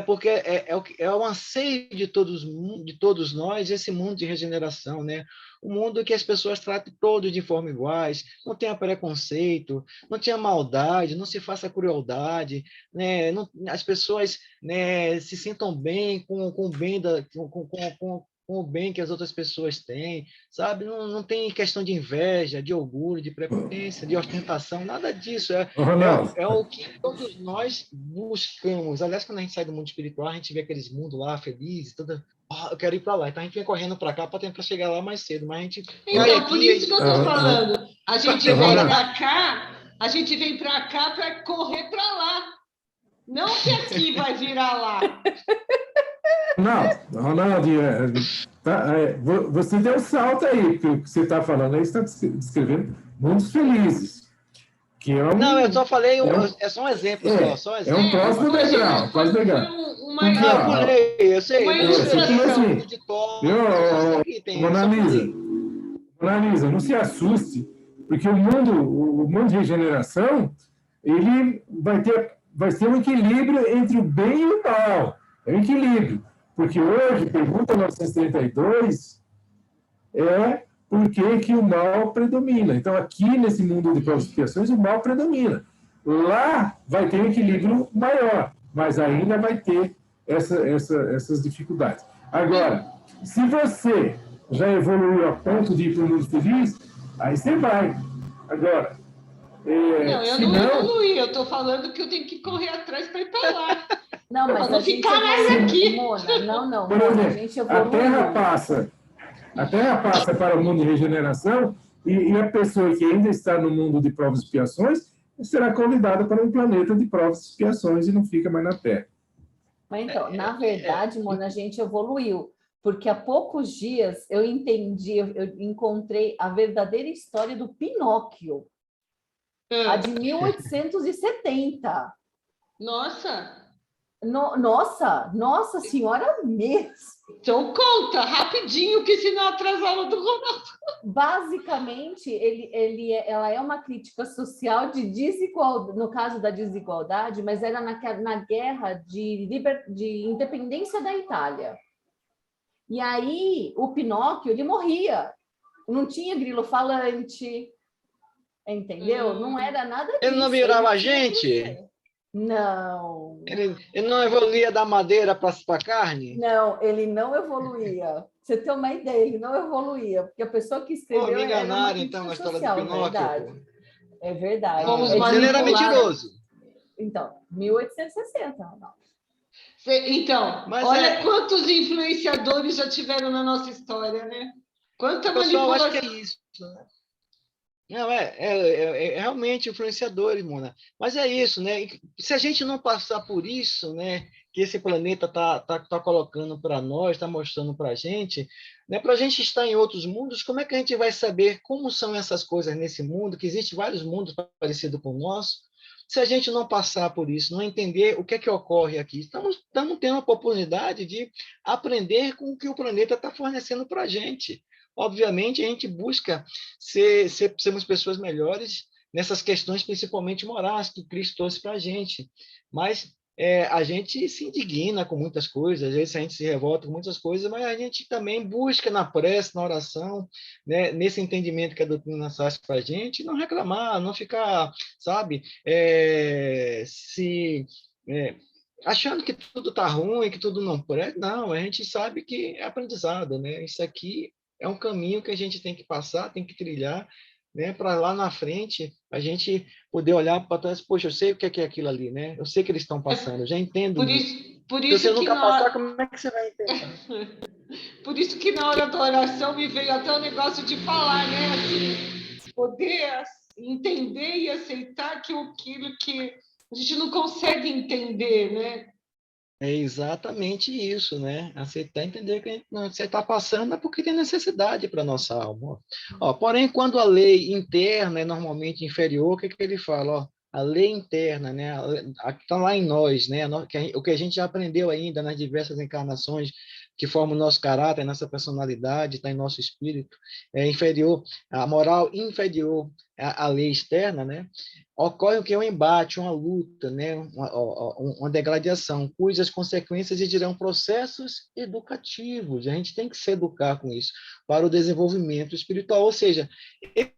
porque é o anseio de todos nós, esse mundo de regeneração, né? Um mundo que as pessoas tratem todos de forma iguais, não tenha preconceito, não tenha maldade, não se faça crueldade, né? As pessoas, né, se sintam bem com o bem com o bem que as outras pessoas têm, sabe? Não tem questão de inveja, de orgulho, de prepotência, de ostentação, nada disso. É o que todos nós buscamos. Aliás, quando a gente sai do mundo espiritual, a gente vê aqueles mundos lá felizes, eu quero ir para lá. Então a gente vem correndo para cá para tentar chegar lá mais cedo, mas a gente por isso que eu estou falando. A gente vem para cá A gente vem para cá para correr para lá. Não que aqui vai virar lá. Não, Ronaldo, você deu um salto aí, porque o que você está falando aí está descrevendo mundos felizes. Que é Não, eu só falei, é só um exemplo só um é um próximo degrau, Foi Porque, Não, pulei, eu sei, uma mundo feliz, ilustração. mundo de Tom, eu consegui, tem, só pulei. Monalisa, não se assuste, porque o mundo de regeneração, ele vai ter um equilíbrio entre o bem e o mal. É um equilíbrio. Porque hoje, pergunta 932 é por que o mal predomina. Então, aqui nesse mundo de provas e expiações, o mal predomina. Lá vai ter um equilíbrio maior, mas ainda vai ter essas dificuldades. Agora, se você já evoluiu a ponto de ir para o mundo feliz, aí você vai. Agora, não, eu não evoluí, eu estou falando que eu tenho que correr atrás para ir para lá. Não, mas não ficar mais aqui. Mona, não, por Mona, exemplo, a gente evoluiu. A Terra passa para o mundo de regeneração e a pessoa que ainda está no mundo de provas e expiações será convidada para um planeta de provas e expiações e não fica mais na Terra. Mas então, na verdade, Mona, a gente evoluiu, porque há poucos dias eu encontrei a verdadeira história do Pinóquio, a de 1870. Nossa! Nossa senhora mesmo! Então conta, rapidinho, que senão atrasa a aula do Ronaldo. Basicamente, ela é uma crítica social de desigualdade, no caso da desigualdade, mas era na guerra de independência da Itália. E aí, o Pinóquio, ele morria. Não tinha grilo falante, entendeu? Não era nada disso. Ele não virava a gente? Não. Ele não evoluía da madeira para a carne? Não, ele não evoluía. Você tem uma ideia, ele não evoluía, porque a pessoa que escreveu me enganaram, era uma então, na história social, do Pinóquio. verdade. É verdade. Mas ele era mentiroso. Então, 1860, não. Então, mas olha quantos influenciadores já tiveram na nossa história, né? Quanta manipulação. manipulação. Acho que é isso, né? Não, é realmente influenciadores, Mona. Mas é isso, né? Se a gente não passar por isso, né? Que esse planeta tá colocando para nós, está mostrando para a gente, né? Para a gente estar em outros mundos, como é que a gente vai saber como são essas coisas nesse mundo? Que existem vários mundos parecidos com o nosso. Se a gente não passar por isso, não entender o que é que ocorre aqui, estamos tendo a oportunidade de aprender com o que o planeta está fornecendo para a gente. Obviamente, a gente busca sermos pessoas melhores nessas questões, principalmente morais, que Cristo trouxe para a gente. Mas a gente se indigna com muitas coisas, às vezes a gente se revolta com muitas coisas, mas a gente também busca na prece, na oração, né, nesse entendimento que a doutrina traz para a gente, não reclamar, não ficar, sabe, achando que tudo está ruim, que tudo não presta. Não, a gente sabe que é aprendizado, né? Isso aqui é um caminho que a gente tem que passar, tem que trilhar, né? Para lá na frente a gente poder olhar para trás, poxa, eu sei o que é aquilo ali, né? Eu sei que eles estão passando, eu já entendo isso. Por isso se você nunca passar, como é que você vai entender? Por isso que na hora da oração me veio até o negócio de falar, né? Assim, poder entender e aceitar que aquilo que a gente não consegue entender, né? É exatamente isso, né? Aceitar e entender que você está passando é porque tem necessidade para a nossa alma. Porém, quando a lei interna é normalmente inferior, o que ele fala? A lei interna, né? Está lá em nós, né? O que a gente já aprendeu ainda nas diversas encarnações que formam o nosso caráter, a nossa personalidade, está em nosso espírito, é inferior, a moral inferior à lei externa, né? Ocorre o que é um embate, uma luta, né? uma degradação, cujas consequências dirão processos educativos. A gente tem que se educar com isso, para o desenvolvimento espiritual. Ou seja,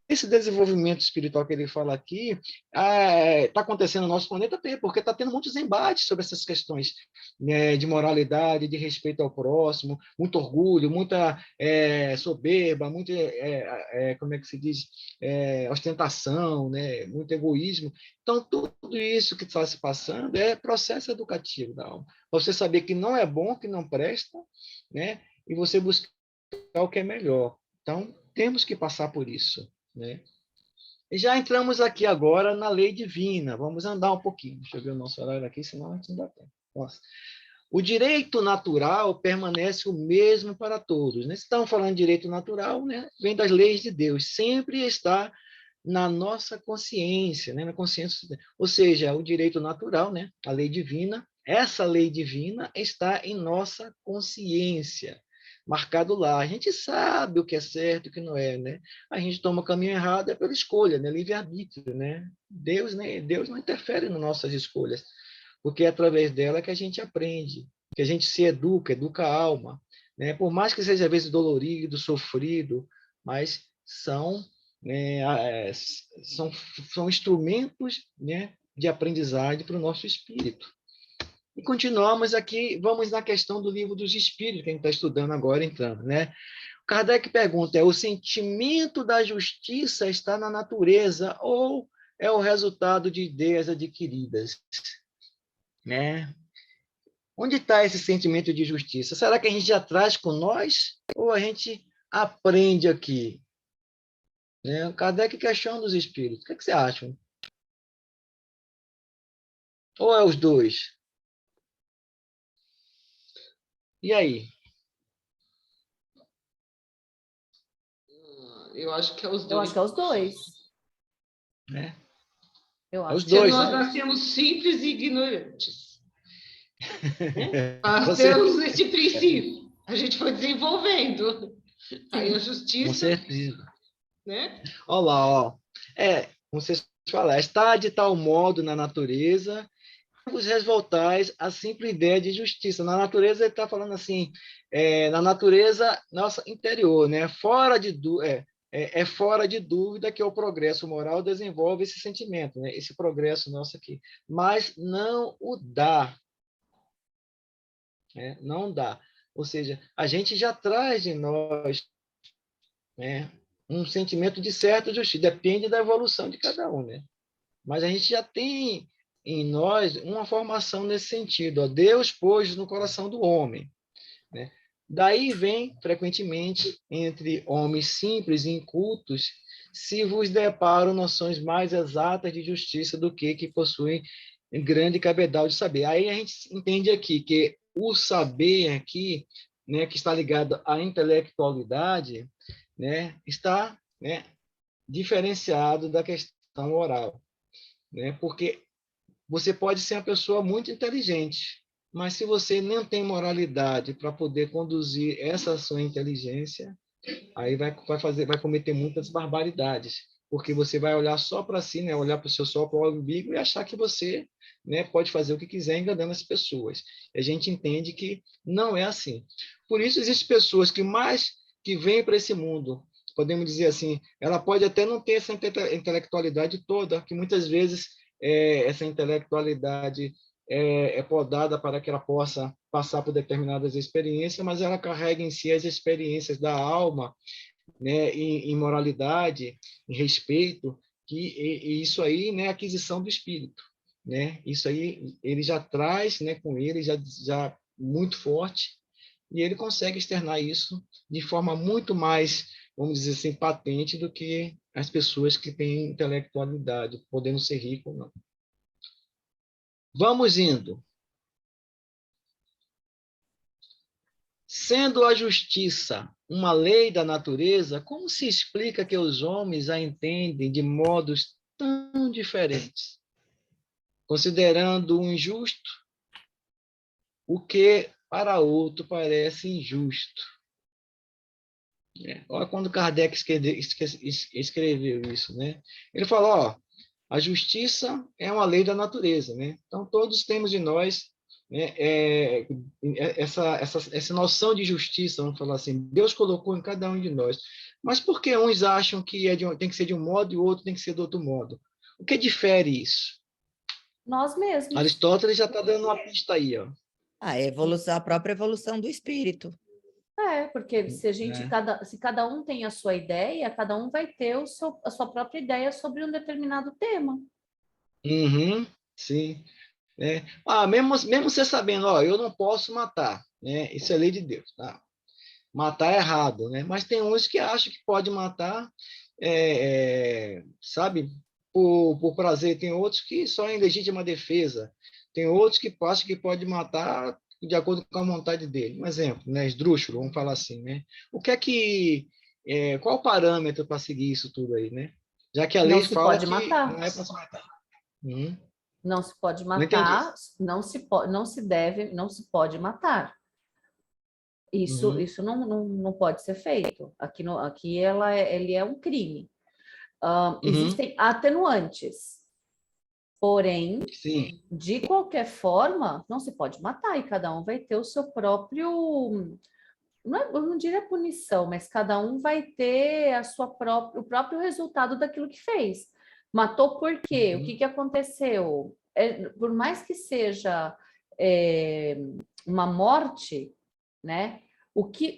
esse desenvolvimento espiritual que ele fala aqui está acontecendo no nosso planeta porque está tendo muitos embates sobre essas questões, né, de moralidade, de respeito ao próximo, muito orgulho, muita soberba, muita, como é que se diz, ostentação, né, muito egoísmo. Então, tudo isso que está se passando é processo educativo da alma. Você saber que não é bom, que não presta, né? E você buscar o que é melhor. Então, temos que passar por isso, né? Já entramos aqui agora na lei divina. Vamos andar um pouquinho. Deixa eu ver o nosso horário aqui, senão a gente não dá tempo. Nossa. O direito natural permanece o mesmo para todos. Né? Se estamos falando de direito natural, né? Vem das leis de Deus. Sempre está na nossa consciência, né? Na consciência. Ou seja, o direito natural, né? A lei divina, essa lei divina está em nossa consciência, marcado lá. A gente sabe o que é certo e o que não é, né? A gente toma o caminho errado é pela escolha, né? Livre-arbítrio, né? Deus não interfere nas nossas escolhas, porque é através dela que a gente aprende, que a gente se educa a alma, né? Por mais que seja às vezes dolorido, sofrido, mas né, são, são instrumentos, né, de aprendizagem para o nosso espírito. E continuamos aqui, vamos na questão do livro dos espíritos, que a gente está estudando agora, entrando, né? Kardec pergunta, o sentimento da justiça está na natureza ou é o resultado de ideias adquiridas? Né? Onde está esse sentimento de justiça? Será que a gente já traz com nós ou a gente aprende aqui? Né? Kardec questiona os espíritos. O que, é que você acha? Ou é os dois? E aí? Eu acho que é os Eu dois. acho que é os dois. Né? Eu É os acho. Porque dois, nós né? nascemos simples e ignorantes. Né? Com Nós temos esse princípio. A gente foi desenvolvendo. Aí a Com justiça, certeza. né? Olha lá, ó. Como vocês falaram, está de tal modo na natureza os resvoltais a simples ideia de justiça. Na natureza, ele está falando assim, na natureza nossa interior, né? Fora de dúvida que o progresso moral desenvolve esse sentimento, né? Esse progresso nosso aqui. Mas não o dá. Né? Não dá. Ou seja, a gente já traz de nós, né, um sentimento de certa justiça. Depende da evolução de cada um, né? Mas a gente já tem em nós uma formação nesse sentido. Ó, Deus pôs no coração do homem. Né? Daí vem, frequentemente, entre homens simples e incultos, se vos deparam noções mais exatas de justiça do que possuem grande cabedal de saber. Aí a gente entende aqui que o saber aqui, né, que está ligado à intelectualidade, né, está, né, diferenciado da questão oral. Né? Porque você pode ser uma pessoa muito inteligente, mas se você não tem moralidade para poder conduzir essa sua inteligência, aí vai cometer muitas barbaridades, porque você vai olhar só para si, né? Olhar para o seu só para o umbigo e achar que você, né, pode fazer o que quiser enganando as pessoas. E a gente entende que não é assim. Por isso existem pessoas que vêm para esse mundo, podemos dizer assim, ela pode até não ter essa intelectualidade toda, que muitas vezes essa intelectualidade é podada para que ela possa passar por determinadas experiências, mas ela carrega em si as experiências da alma, né, em moralidade, em respeito, e isso aí, né, é aquisição do espírito, né? Isso aí ele já traz, né, com ele já muito forte, e ele consegue externar isso de forma muito mais, vamos dizer assim, patente do que as pessoas que têm intelectualidade, podendo ser rico ou não. Vamos indo. Sendo a justiça uma lei da natureza, como se explica que os homens a entendem de modos tão diferentes, considerando um injusto o que para outro parece injusto? Olha quando Kardec escreveu isso, né? Ele falou, ó, a justiça é uma lei da natureza, né? Então todos temos de nós, né, essa noção de justiça, vamos falar assim, Deus colocou em cada um de nós. Mas por que uns acham que tem que ser de um modo e o outro tem que ser de outro modo? O que difere isso? Nós mesmos. Aristóteles já está dando uma pista aí, ó. A própria evolução do espírito. Porque se cada um tem a sua ideia, cada um vai ter a sua própria ideia sobre um determinado tema. Uhum, sim. Mesmo você sabendo, ó, eu não posso matar, né? Isso é lei de Deus, tá? Matar é errado, né? Mas tem uns que acham que pode matar sabe, por prazer, tem outros que só em legítima defesa, tem outros que acham que pode matar de acordo com a vontade dele. Um exemplo, né, esdrúxulo, vamos falar assim, né? O que é que, qual o parâmetro para seguir isso tudo aí, né? Já que a Não lei se fala pode que matar. não é para se matar. Não se pode Não entendi. matar, não se deve, não se pode matar. Isso não pode ser feito. Aqui ele é um crime. Existem atenuantes, porém, Sim. de qualquer forma, não se pode matar e cada um vai ter o seu próprio, eu não diria punição, mas cada um vai ter o próprio resultado daquilo que fez. Matou por quê? O que aconteceu? Por mais que seja uma morte, né?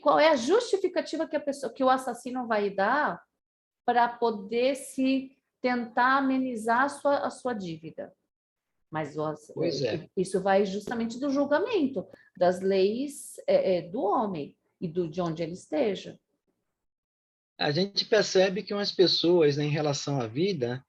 Qual é a justificativa que o assassino vai dar para poder tentar amenizar a sua dívida? Mas Pois é. isso vai justamente do julgamento, das leis do homem e de onde ele esteja. A gente percebe que umas pessoas, né, em relação à vida,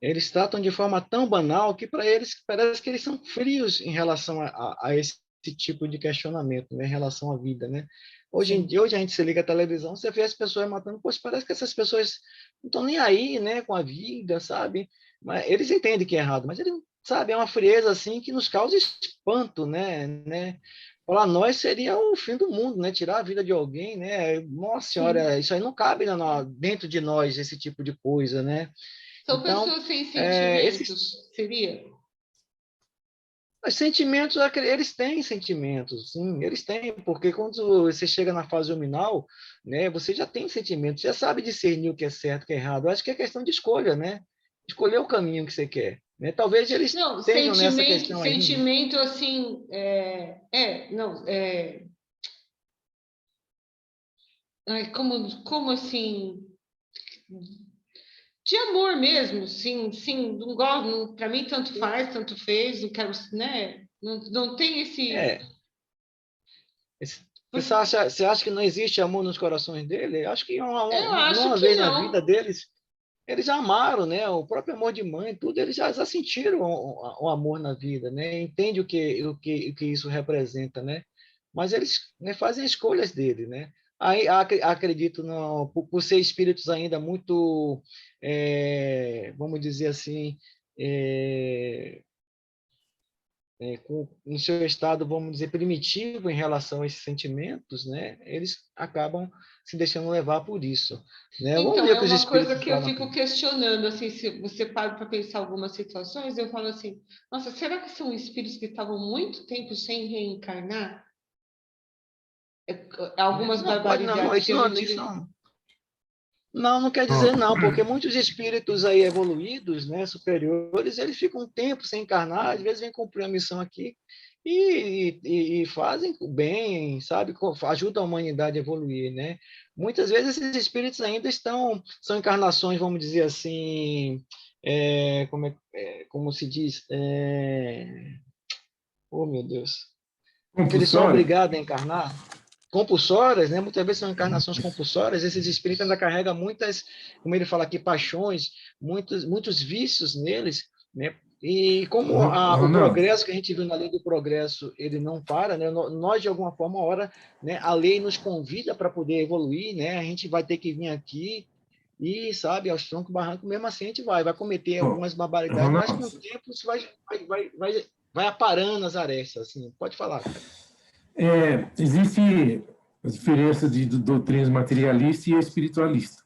eles tratam de forma tão banal que para eles parece que eles são frios em relação a esse tipo de questionamento, né, em relação à vida, né? Hoje a gente se liga à televisão, você vê as pessoas matando, pois parece que essas pessoas não estão nem aí, né, com a vida, sabe? Mas eles entendem que é errado, mas eles, sabe, é uma frieza assim que nos causa espanto, né? Para nós seria o fim do mundo, né? Tirar a vida de alguém, né? Nossa senhora, isso aí não cabe dentro de nós, esse tipo de coisa, né? São Então, pessoas sem sentimentos, seria? os sentimentos, eles têm sentimentos, sim, eles têm, porque quando você chega na fase luminal, né, você já tem sentimentos, já sabe discernir o que é certo, o que é errado. Eu acho que é questão de escolha, né? Escolher o caminho que você quer, né? Talvez eles Não, estejam nessa questão aí. sentimento assim, ai, como assim? De amor mesmo, sim, não gosto, para mim tanto faz, tanto fez, não quero, né? Não tem esse. É, você acha que não existe amor nos corações dele? Eu acho que Eu acho uma que vez na vida não. deles, eles já amaram, né? O próprio amor de mãe, tudo, eles já sentiram o amor na vida, né? Entende o que isso representa, né? Mas eles, né, fazem escolhas dele, né? Aí acredito por ser espíritos ainda muito, vamos dizer assim, é, no seu estado, vamos dizer, primitivo em relação a esses sentimentos, né? Eles acabam se deixando levar por isso, né? Vamos Então, ver é o que os uma coisa espíritos que eu falam. fico questionando, assim, se você para pensar algumas situações, eu falo assim, nossa, será que são espíritos que estavam muito tempo sem reencarnar? Algumas Não, pode não, barbaridades que isso a não, gente isso vê. não. Não, não quer dizer não, porque muitos espíritos aí evoluídos, né, superiores, eles ficam um tempo sem encarnar, às vezes vêm cumprir a missão aqui e fazem o bem, sabe, ajudam a humanidade a evoluir, né? Muitas vezes esses espíritos ainda são encarnações, vamos dizer assim, como se diz, oh meu Deus, que eles são Compulsório? obrigados a encarnar, compulsórias, né? Muitas vezes são encarnações compulsórias. Esses espíritos ainda carregam muitas, como ele fala aqui, paixões, muitos vícios neles, né? E como o Ronaldo, progresso que a gente viu na lei do progresso, ele não para, né? Nós, de alguma forma, uma hora, né, a lei nos convida para poder evoluir, né? A gente vai ter que vir aqui e, sabe, aos troncos barrancos, mesmo assim a gente vai cometer algumas barbaridades, mas com o Ronaldo, tempo isso vai aparando as arestas, assim. Pode falar, cara. existe a diferença de doutrinas materialista e espiritualista.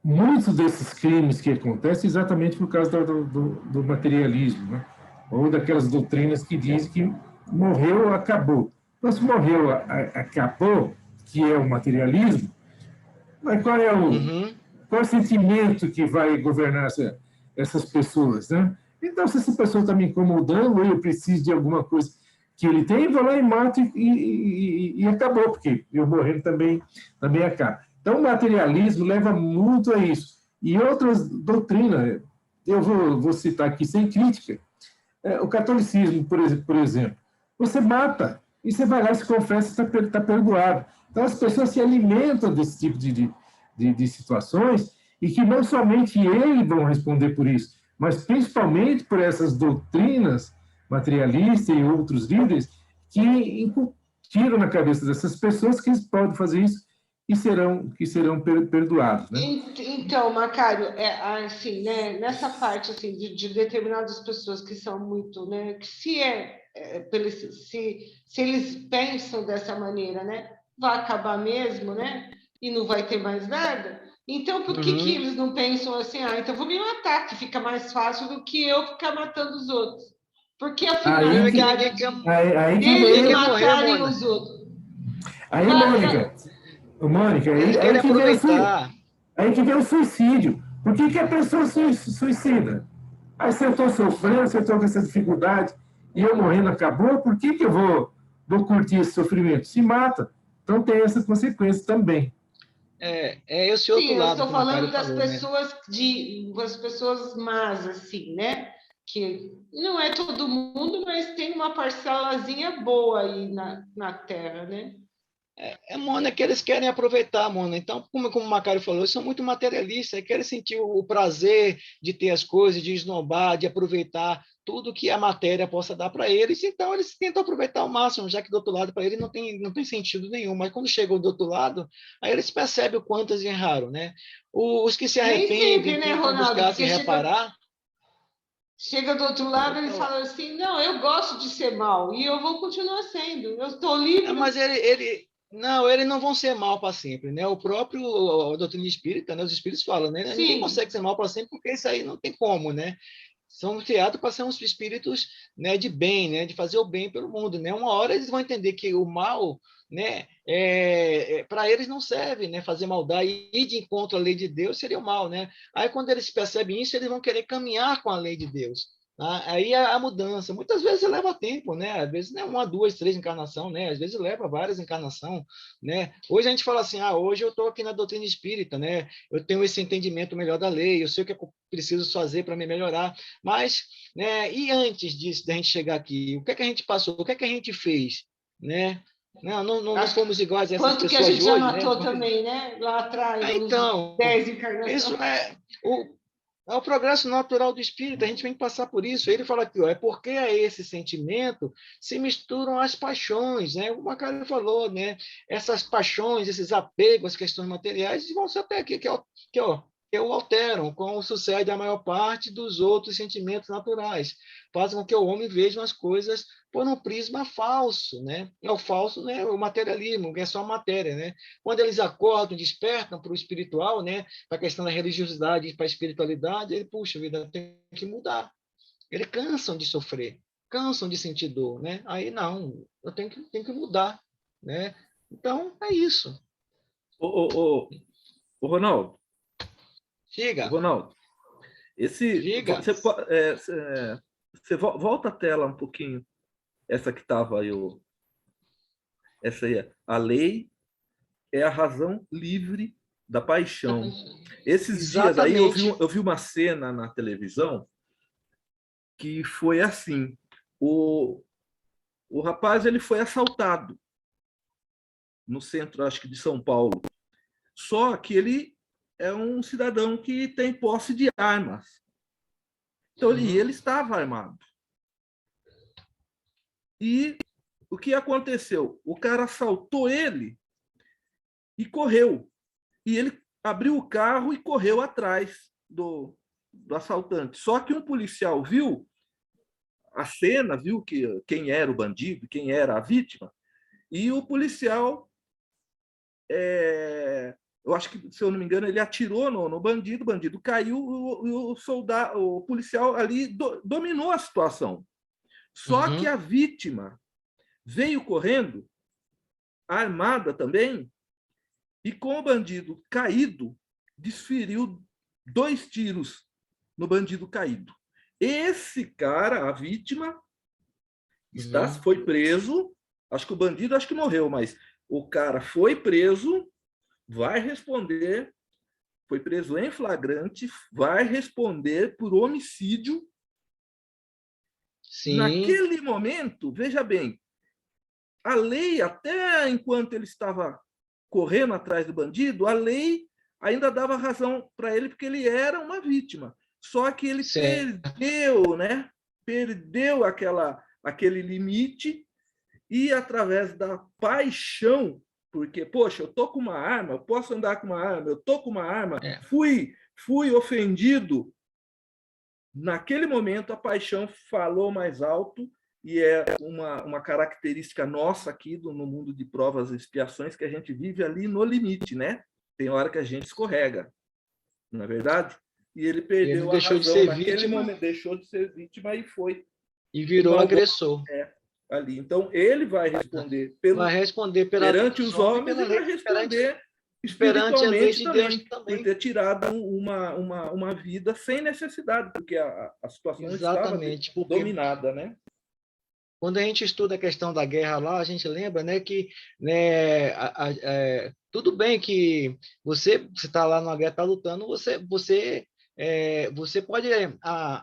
Muitos desses crimes que acontecem exatamente por causa do materialismo, né? Ou daquelas doutrinas que dizem que morreu, acabou. Mas se morreu, acabou, que é o materialismo, mas qual é o sentimento que vai governar essas pessoas, né? Então, se essa pessoa está me incomodando, ou eu preciso de alguma coisa que ele tem, vou lá e mato e acabou, porque eu morrendo também acaba. Então, o materialismo leva muito a isso. E outras doutrinas, eu vou citar aqui sem crítica, o catolicismo, por exemplo. Você mata, e você vai lá e se confessa e está perdoado. Então, as pessoas se alimentam desse tipo de situações e que não somente eles vão responder por isso, mas principalmente por essas doutrinas materialistas e outros líderes que incutiram na cabeça dessas pessoas que eles podem fazer isso que serão perdoados, né? Então, Macário, assim, né, nessa parte assim, de determinadas pessoas que são muito, né, que se eles pensam dessa maneira, né, vai acabar mesmo, né, e não vai ter mais nada. Então, por que que eles não pensam assim, então vou me matar, que fica mais fácil do que eu ficar matando os outros? Porque a finalidade deles matarem os outros. Aí, Mônica, eles querem aproveitar. Aí que vem o suicídio. Por que a pessoa se suicida? Aí se eu estou sofrendo, se eu estou com essa dificuldade e eu morrendo acabou, por que eu vou curtir esse sofrimento? Se mata. Então tem essa consequência também. Esse outro lado. Sim, eu estou falando das pessoas, né? Das pessoas más, assim, né? Que não é todo mundo, mas tem uma parcelazinha boa aí na Terra, né? Mona, que eles querem aproveitar, Mona. Então, como o Macário falou, eles são muito materialistas, querem sentir o prazer de ter as coisas, de esnobar, de aproveitar tudo que a matéria possa dar para eles. Então, eles tentam aproveitar ao máximo, já que do outro lado, para eles, não tem sentido nenhum. Mas quando chegam do outro lado, aí eles percebem o quanto eles erraram, né? Os que se arrependem, né, Ronaldo? Buscar se reparar... Chega do outro lado, eles falam assim, não, eu gosto de ser mal, e eu vou continuar sendo, eu estou livre. Mas eles não vão ser mal para sempre, né? O próprio a doutrina espírita, né? Os espíritos falam, né? Sim. Ninguém consegue ser mal para sempre, porque isso aí não tem como, né? São criados para ser uns espíritos, né, de bem, né? De fazer o bem pelo mundo, né? Uma hora eles vão entender que o mal, né? Para eles não serve, né? Fazer maldade e ir de encontro à lei de Deus seria o mal, né? Aí quando eles percebem isso, eles vão querer caminhar com a lei de Deus. Aí a mudança, muitas vezes leva tempo, né? Às vezes não é 1, 2, 3 encarnações, né? Às vezes leva várias encarnações, né? Hoje a gente fala assim, hoje eu estou aqui na doutrina espírita, né? Eu tenho esse entendimento melhor da lei, eu sei o que eu preciso fazer para me melhorar, mas, né? E antes disso, da gente chegar aqui, o que é que a gente passou? O que é que a gente fez, né? Não fomos iguais a essas pessoas de hoje. Quanto que a gente já matou, né? Também, né? Lá atrás, então, 10 encarnações. Isso é o progresso natural do espírito, a gente tem que passar por isso. Ele fala aqui, é porque a esse sentimento se misturam as paixões, né? O Macário falou, né? Essas paixões, esses apegos às questões materiais vão ser até aqui, que o alteram, como sucede a maior parte dos outros sentimentos naturais. Fazem com que o homem veja as coisas por um prisma falso, né? O falso, né? O materialismo, que é só matéria, né? Quando eles acordam, despertam para o espiritual, né? Para a questão da religiosidade, para a espiritualidade, ele, puxa vida, tem que mudar. Eles cansam de sofrer, cansam de sentir dor, né? Aí não, eu tenho que mudar, né? Então é isso. O Ronaldo. Diga. Ronaldo, Diga. Você volta a tela um pouquinho. Essa que estava aí, essa aí, a lei é a razão livre da paixão. Esses Exatamente. dias aí eu vi uma cena na televisão que foi assim: o rapaz ele foi assaltado no centro, acho que de São Paulo. Só que ele é um cidadão que tem posse de armas. Então ele estava armado. E o que aconteceu? O cara assaltou ele e correu. E ele abriu o carro e correu atrás do assaltante. Só que um policial viu a cena, viu quem era o bandido, quem era a vítima, e o policial, eu acho que, se eu não me engano, ele atirou no bandido, o bandido caiu, o policial ali dominou a situação. Só que a vítima veio correndo, armada também, e com o bandido caído, desferiu 2 tiros no bandido caído. Esse cara, a vítima, foi preso. Acho que o bandido morreu, mas o cara foi preso, vai responder, foi preso em flagrante, vai responder por homicídio. Sim. Naquele momento, veja bem, a lei, até enquanto ele estava correndo atrás do bandido, a lei ainda dava razão para ele, porque ele era uma vítima. Só que ele Certo. perdeu, né? Perdeu aquele limite e, através da paixão, porque, poxa, eu tô com uma arma, eu posso andar com uma arma, eu tô com uma arma, fui ofendido. Naquele momento, a paixão falou mais alto, e é uma característica nossa aqui no mundo de provas e expiações, que a gente vive ali no limite, né? Tem hora que a gente escorrega, não é verdade? E ele perdeu a razão naquele momento, deixou de ser vítima e foi. E virou agressor. Ali. Então, ele vai responder perante os homens e vai responder espiritualmente também, por ter tirado uma vida sem necessidade, porque a situação estava dominada, né? Quando a gente estuda a questão da guerra lá, a gente lembra, né, que, né, tudo bem que você está lá na guerra, está lutando, você pode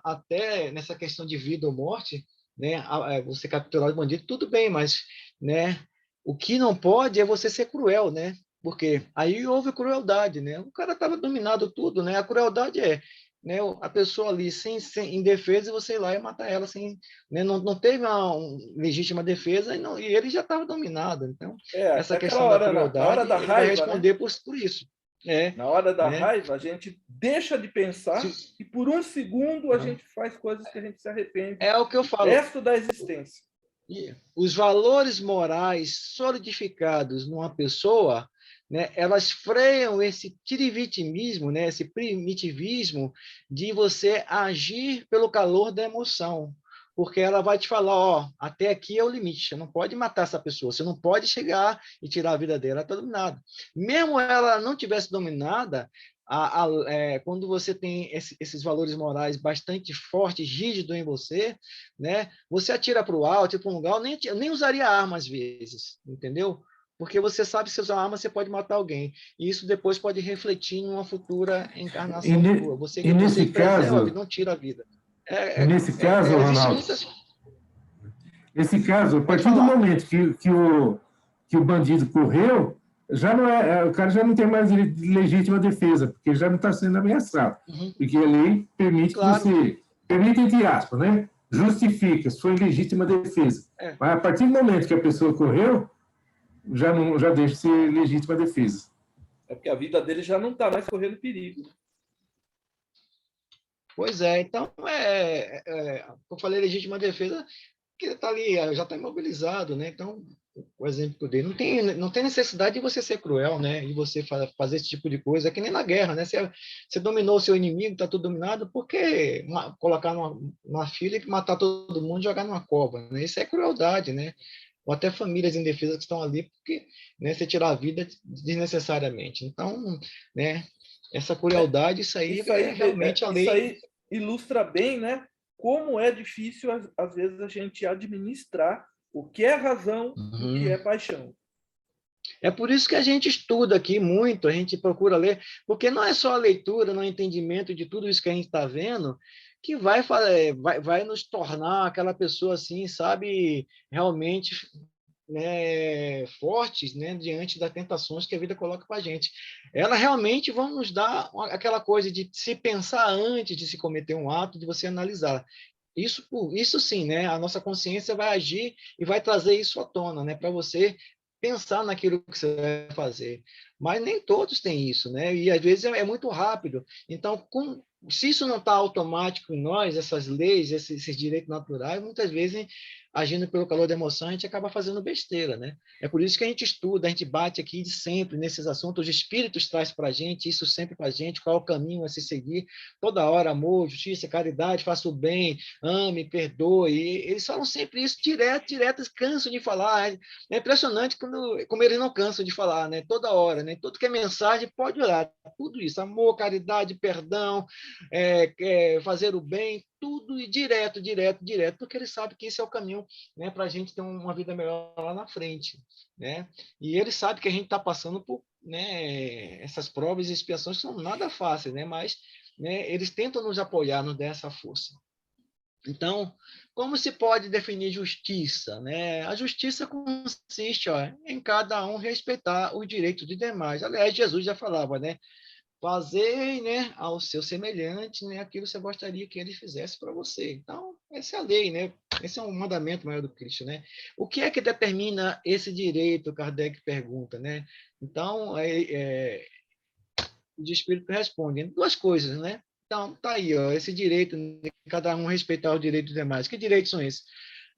até nessa questão de vida ou morte, né, você capturar o bandido, tudo bem, mas, né, o que não pode é você ser cruel, né? Porque aí houve crueldade, né? O cara estava dominado tudo, né? A crueldade né, a pessoa ali sem indefesa, e você ir lá e matar ela sem, né, não teve uma legítima defesa e ele já estava dominado. Então, essa questão da crueldade, na hora da ele raiva, vai responder, né, por isso. Na hora da raiva, a gente deixa de pensar e por um segundo a gente faz coisas que a gente se arrepende. É o que eu falo. O resto da existência. Os valores morais solidificados numa pessoa, né, elas freiam esse tirivitimismo, né, esse primitivismo de você agir pelo calor da emoção, porque ela vai te falar, ó, até aqui é o limite, você não pode matar essa pessoa, você não pode chegar e tirar a vida dela, está dominada. Mesmo ela não tivesse dominada, quando você tem esses valores morais bastante fortes, rígidos em você, né, você atira para o alto, para um lugar, nem usaria arma às vezes, entendeu? Porque você sabe que se usar arma, você pode matar alguém. E isso depois pode refletir em uma futura encarnação sua. Você preserva a vida, não tira a vida. Nesse caso, Ronaldo, a partir do momento que o bandido correu, já não o cara já não tem mais legítima defesa, porque já não está sendo ameaçado. Porque a lei permite que você, permite entre aspas, né? Justifica, se foi legítima defesa. Mas a partir do momento que a pessoa correu, já deixa de ser legítima defesa. É porque a vida dele já não está mais correndo perigo. Pois é, então, eu falei legítima defesa, que está ali, já está imobilizado, né? Então, o exemplo dele, não tem necessidade de você ser cruel, né? E você fazer esse tipo de coisa, que nem na guerra, né? Você dominou o seu inimigo, está tudo dominado, por que colocar numa fila e matar todo mundo e jogar numa cova, né? Isso é crueldade, né? Ou até famílias indefesas que estão ali, porque, né, você tirar a vida desnecessariamente. Então, né, essa crueldade, isso aí realmente a lei... Isso aí ilustra bem, né, como é difícil, às vezes, a gente administrar o que é razão e o que é paixão. É por isso que a gente estuda aqui muito, a gente procura ler, porque não é só a leitura, não é o entendimento de tudo isso que a gente está vendo, que vai nos tornar aquela pessoa assim, sabe, realmente, né, fortes, né, diante das tentações que a vida coloca para a gente. Elas realmente vão nos dar aquela coisa de se pensar antes de se cometer um ato, de você analisar. Isso sim, né, a nossa consciência vai agir e vai trazer isso à tona, né, para você pensar naquilo que você vai fazer. Mas nem todos têm isso, né? E às vezes é muito rápido. Então, se isso não está automático em nós, essas leis, esses direitos naturais, muitas vezes, agindo pelo calor da emoção, a gente acaba fazendo besteira, né? É por isso que a gente estuda, a gente bate aqui de sempre nesses assuntos, os espíritos trazem para a gente, isso sempre para a gente, qual é o caminho a se seguir, toda hora, amor, justiça, caridade, faça o bem, ame, perdoe, e eles falam sempre isso direto, cansam de falar, é impressionante como eles não cansam de falar, né? Toda hora, né? Tudo que é mensagem, pode olhar, tudo isso, amor, caridade, perdão, fazer o bem, tudo e direto, porque ele sabe que esse é o caminho, né, para a gente ter uma vida melhor lá na frente, né? E ele sabe que a gente está passando por, né, essas provas e expiações que são nada fáceis, né? Mas, né, eles tentam nos apoiar, nos dar essa força. Então, como se pode definir justiça, né? A justiça consiste, em cada um respeitar os direitos de demais. Aliás, Jesus já falava, né? Fazei, né, ao seu semelhante, né, aquilo que você gostaria que ele fizesse para você. Então, essa é a lei, né? Esse é um mandamento maior do Cristo, né? O que é que determina esse direito? Kardec pergunta, né? Então, o Espírito responde duas coisas, né? Então, tá aí, ó, esse direito de cada um respeitar os direitos dos demais. Que direitos são esses?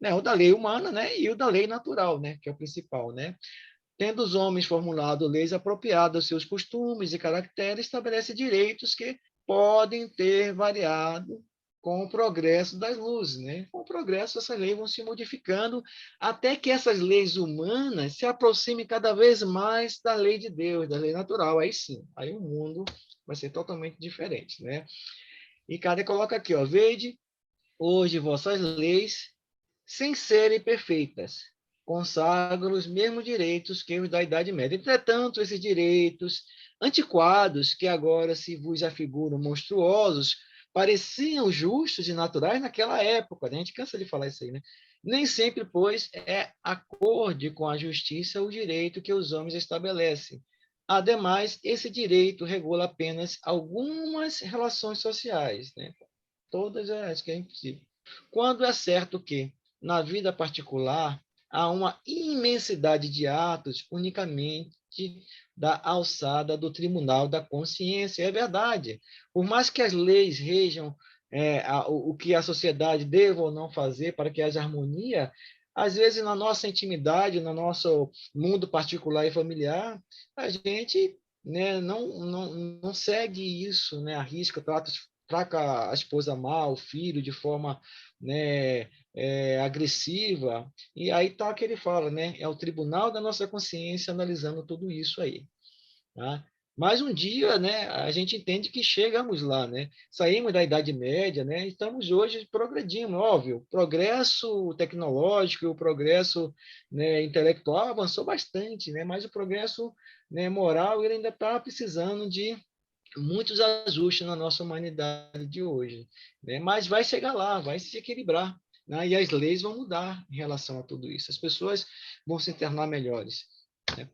Né, o da lei humana, né, e o da lei natural, né, que é o principal, né? Tendo os homens formulado leis apropriadas aos seus costumes e caracteres, estabelece direitos que podem ter variado com o progresso das luzes, né? Com o progresso, essas leis vão se modificando até que essas leis humanas se aproximem cada vez mais da lei de Deus, da lei natural. Aí sim, aí o mundo vai ser totalmente diferente, né? E Kardec coloca aqui, ó, vede hoje vossas leis, sem serem perfeitas, consagram os mesmos direitos que os da Idade Média. Entretanto, esses direitos antiquados, que agora se vos afiguram monstruosos, pareciam justos e naturais naquela época. A gente cansa de falar isso aí, né? Nem sempre, pois, é acorde com a justiça o direito que os homens estabelecem. Ademais, esse direito regula apenas algumas relações sociais, né? Todas, acho que é impossível. Quando é certo que, na vida particular, há uma imensidade de atos unicamente da alçada do tribunal da consciência. É verdade. Por mais que as leis rejam o que a sociedade deva ou não fazer para que haja harmonia, às vezes na nossa intimidade, no nosso mundo particular e familiar, a gente, né, não segue isso, né, arrisca, trata a esposa mal, o filho de forma, né, agressiva, e aí tá que ele fala, né, é o tribunal da nossa consciência analisando tudo isso aí, tá? Mas um dia, né, a gente entende que chegamos lá, né? Saímos da Idade Média, né? Estamos hoje progredindo, óbvio. O progresso tecnológico, o progresso, né, intelectual avançou bastante, né? Mas o progresso, né, moral ele ainda está precisando de muitos ajustes na nossa humanidade de hoje, né? Mas vai chegar lá, vai se equilibrar, né? E as leis vão mudar em relação a tudo isso. As pessoas vão se tornar melhores, né?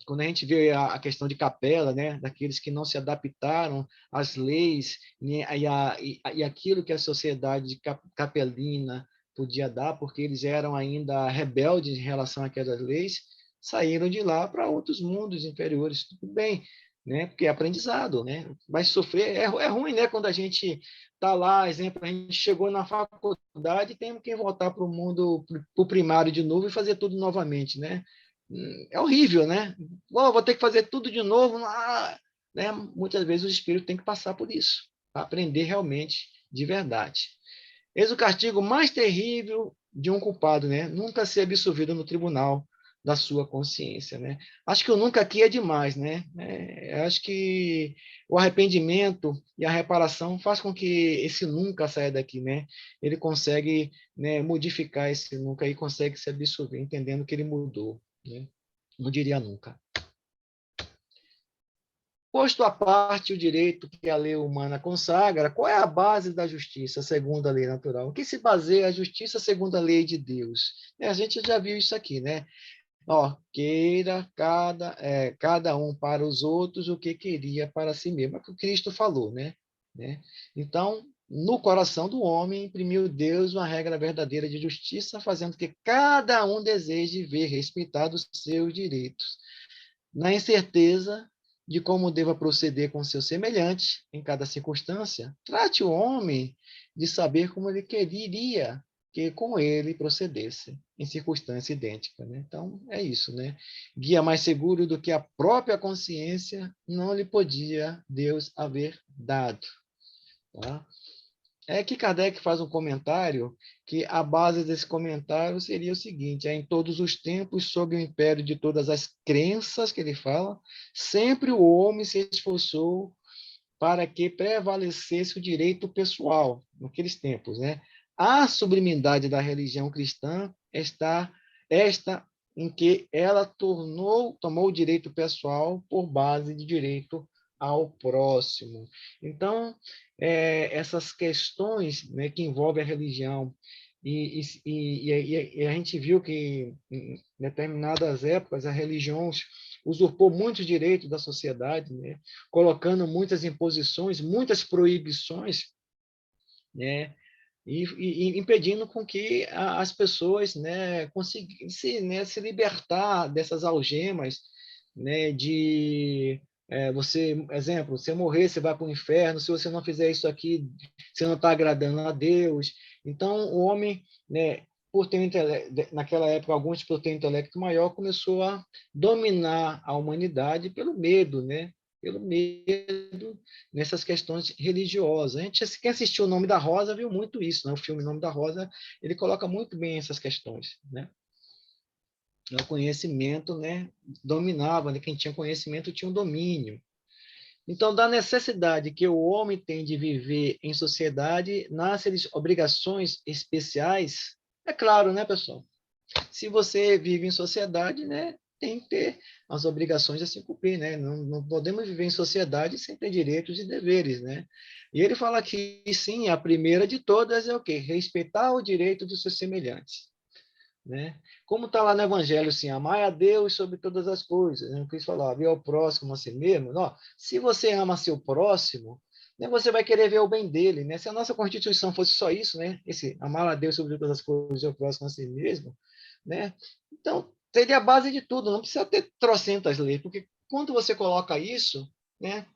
Quando a gente vê a questão de capela, né, daqueles que não se adaptaram às leis, né, e aquilo que a sociedade capelina podia dar, porque eles eram ainda rebeldes em relação àquelas leis, saíram de lá para outros mundos inferiores. Tudo bem, né, porque é aprendizado, né, vai sofrer. É ruim, né, quando a gente está lá, exemplo, a gente chegou na faculdade e temos que voltar para o mundo, para o primário de novo e fazer tudo novamente, né? É horrível, né? Vou ter que fazer tudo de novo, né? Muitas vezes o espírito tem que passar por isso, para aprender realmente de verdade. Eis o castigo mais terrível de um culpado, né? Nunca ser absolvido no tribunal da sua consciência, né? Acho que o nunca aqui é demais, né? Acho que o arrependimento e a reparação faz com que esse nunca saia daqui, né? Ele consegue, né, modificar esse nunca e consegue se absolver, entendendo que ele mudou, né? Não diria nunca. Posto à parte o direito que a lei humana consagra, qual é a base da justiça segundo a lei natural? O que se baseia a justiça segundo a lei de Deus? A gente já viu isso aqui, né? Ó, queira cada um para os outros o que queria para si mesmo. É o que o Cristo falou, né? Então, no coração do homem, imprimiu Deus uma regra verdadeira de justiça, fazendo que cada um deseje ver respeitados seus direitos, na incerteza de como deva proceder com seu semelhante em cada circunstância. Trate o homem de saber como ele quereria que com ele procedesse em circunstância idêntica, né? Então, é isso, né? Guia mais seguro do que a própria consciência não lhe podia Deus haver dado, tá? É que Kardec faz um comentário que a base desse comentário seria o seguinte: em todos os tempos, sob o império de todas as crenças que ele fala, sempre o homem se esforçou para que prevalecesse o direito pessoal, naqueles tempos, né? A sublimidade da religião cristã está esta em que ela tomou o direito pessoal por base de direito ao próximo. Então, essas questões, né, que envolvem a religião, e a gente viu que em determinadas épocas as religiões usurpou muitos direitos da sociedade, né? Colocando muitas imposições, muitas proibições, né? E impedindo com que as pessoas, né, conseguissem, né, se libertar dessas algemas, né, de exemplo, se morrer, você vai para o inferno, se você não fizer isso aqui, você não está agradando a Deus. Então, o homem, né, por ter naquela época, alguns por ter um intelecto maior, começou a dominar a humanidade pelo medo, né? Pelo medo nessas questões religiosas. Quem assistiu O Nome da Rosa viu muito isso, né? O filme Nome da Rosa, ele coloca muito bem essas questões, né? O conhecimento, né, dominava, né? Quem tinha conhecimento tinha um domínio. Então, da necessidade que o homem tem de viver em sociedade, nascem obrigações especiais. É claro, né, pessoal? Se você vive em sociedade, né, tem que ter as obrigações a se cumprir, né? Não podemos viver em sociedade sem ter direitos e deveres, né? E ele fala que, sim, a primeira de todas é o quê? Respeitar o direito dos seus semelhantes, né? Como está lá no Evangelho, assim, amai a Deus sobre todas as coisas, né? O Cristo falou, viu ao próximo a si mesmo. Não, se você ama seu próximo, né, você vai querer ver o bem dele, né? Se a nossa Constituição fosse só isso, né? Esse amar a Deus sobre todas as coisas e ao próximo a si mesmo, né? Então, seria a base de tudo, não precisa ter trocentas leis, porque quando você coloca isso, né,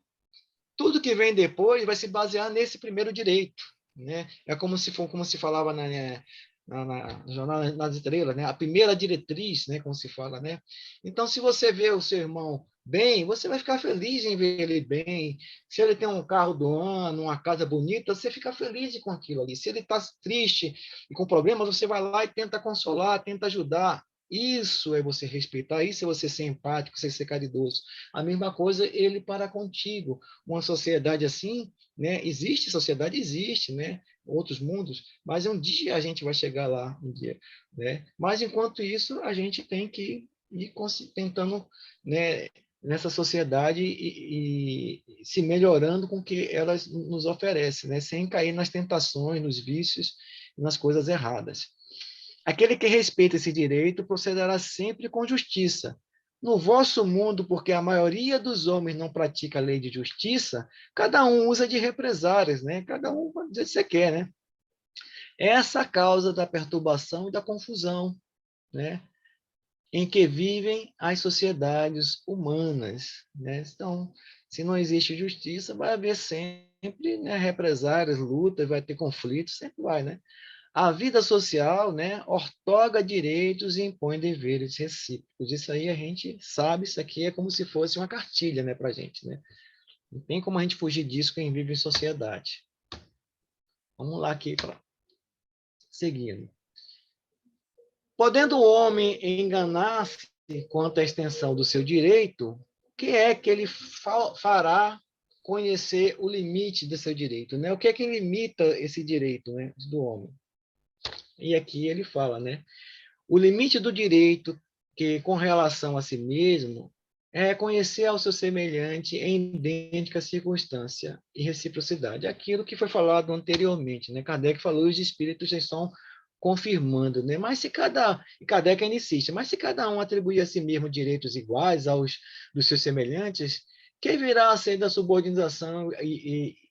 tudo que vem depois vai se basear nesse primeiro direito, né? É como se falava no jornal Nas Estrelas, né? A primeira diretriz, né, como se fala, né? Então, se você vê o seu irmão bem, você vai ficar feliz em ver ele bem. Se ele tem um carro do ano, uma casa bonita, você fica feliz com aquilo ali. Se ele está triste e com problemas, você vai lá e tenta consolar, tenta ajudar. Isso é você respeitar, isso é você ser empático, você ser caridoso. A mesma coisa ele para contigo. Uma sociedade assim, né? Existe sociedade, existe, né? Outros mundos, mas um dia a gente vai chegar lá, um dia, né? Mas enquanto isso, a gente tem que ir tentando, né, nessa sociedade e se melhorando com o que elas nos oferecem, né? Sem cair nas tentações, nos vícios, nas coisas erradas. Aquele que respeita esse direito procederá sempre com justiça. No vosso mundo, porque a maioria dos homens não pratica a lei de justiça, cada um usa de represárias, né? Cada um faz o que você quer, né? Essa causa da perturbação e da confusão, né, em que vivem as sociedades humanas, né? Então, se não existe justiça, vai haver sempre, né, represárias, lutas, vai ter conflitos, sempre vai, né? A vida social, né, ortoga direitos e impõe deveres recíprocos. Isso aí a gente sabe, isso aqui é como se fosse uma cartilha, né, para a gente, né? Não tem como a gente fugir disso quem vive em sociedade. Vamos lá aqui, seguindo. Podendo o homem enganar-se quanto à extensão do seu direito, o que é que ele fará conhecer o limite do seu direito, né? O que é que limita esse direito, né, do homem? E aqui ele fala, né? O limite do direito que, com relação a si mesmo, é conhecer ao seu semelhante em idêntica circunstância e reciprocidade. Aquilo que foi falado anteriormente, né? Kardec falou, os espíritos já estão confirmando, né? Mas se Kardec ainda insiste, mas se cada um atribuir a si mesmo direitos iguais dos seus semelhantes, quem virá a ser da subordinação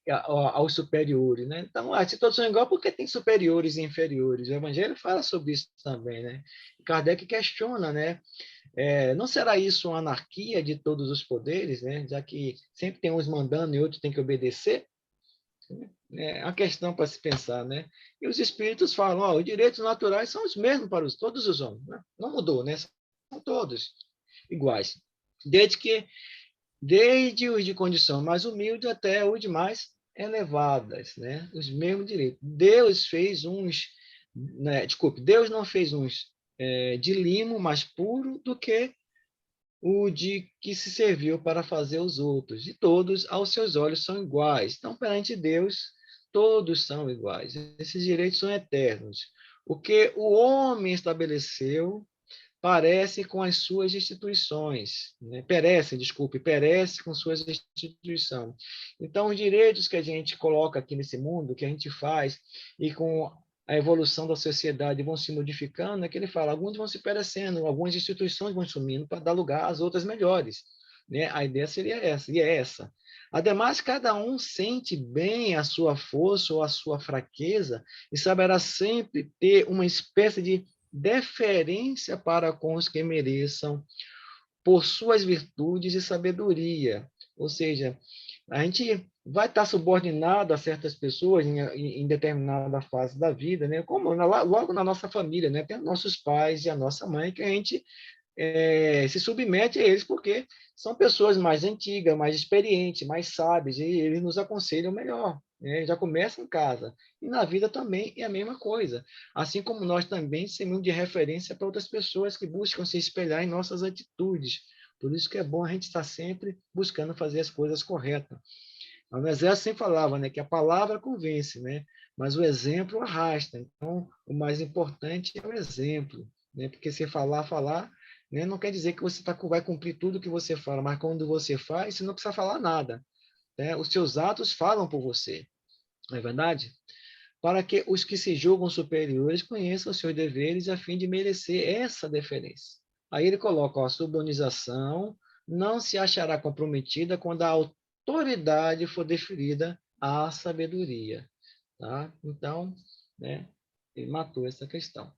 aos superiores, né? Então, se todos são iguais, por que tem superiores e inferiores? O Evangelho fala sobre isso também, né? Kardec questiona, né? Não será isso uma anarquia de todos os poderes, né? Já que sempre tem uns mandando e outros têm que obedecer? É uma questão para se pensar, né? E os espíritos falam, os direitos naturais são os mesmos para todos os homens, né? Não mudou, né? São todos iguais. Desde os de condição mais humilde até os de mais elevadas, né? Os mesmos direitos. Deus fez uns, né? Desculpe, Deus não fez uns de limo mais puro do que o de que se serviu para fazer os outros. E todos, aos seus olhos, são iguais. Então, perante Deus, todos são iguais. Esses direitos são eternos. O que o homem estabeleceu parece com as suas instituições, né? perece com suas instituições. Então, os direitos que a gente coloca aqui nesse mundo, que a gente faz, e com a evolução da sociedade vão se modificando, é que ele fala, alguns vão se perecendo, algumas instituições vão sumindo para dar lugar às outras melhores, né? A ideia seria essa, e é essa. Ademais, cada um sente bem a sua força ou a sua fraqueza e saberá sempre ter uma espécie de deferência para com os que mereçam por suas virtudes e sabedoria. Ou seja, a gente vai estar subordinado a certas pessoas em determinada fase da vida, né? Como logo na nossa família, né? Tem nossos pais e a nossa mãe, que a gente se submete a eles porque são pessoas mais antigas, mais experientes, mais sábias, e eles nos aconselham melhor, né? Já começa em casa. E na vida também é a mesma coisa. Assim como nós também servimos de referência para outras pessoas que buscam se espelhar em nossas atitudes. Por isso que é bom a gente estar sempre buscando fazer as coisas corretas. No exército sempre falava, né, que a palavra convence, né? Mas o exemplo arrasta. Então, o mais importante é o exemplo, né? Porque se falar, né, não quer dizer que você vai cumprir tudo que você fala, mas quando você faz, você não precisa falar nada, né? Os seus atos falam por você, não é verdade? Para que os que se julgam superiores conheçam os seus deveres a fim de merecer essa deferência. Aí ele coloca, ó, a subordinação não se achará comprometida quando a autoridade for deferida à sabedoria. Tá? Então, né, ele matou essa questão.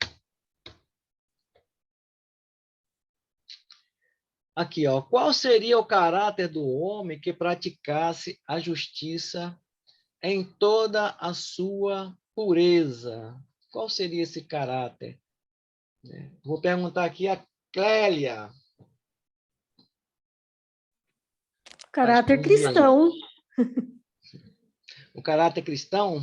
Aqui, ó, qual seria o caráter do homem que praticasse a justiça em toda a sua pureza? Qual seria esse caráter? Vou perguntar aqui a Clélia. Caráter cristão. O caráter cristão?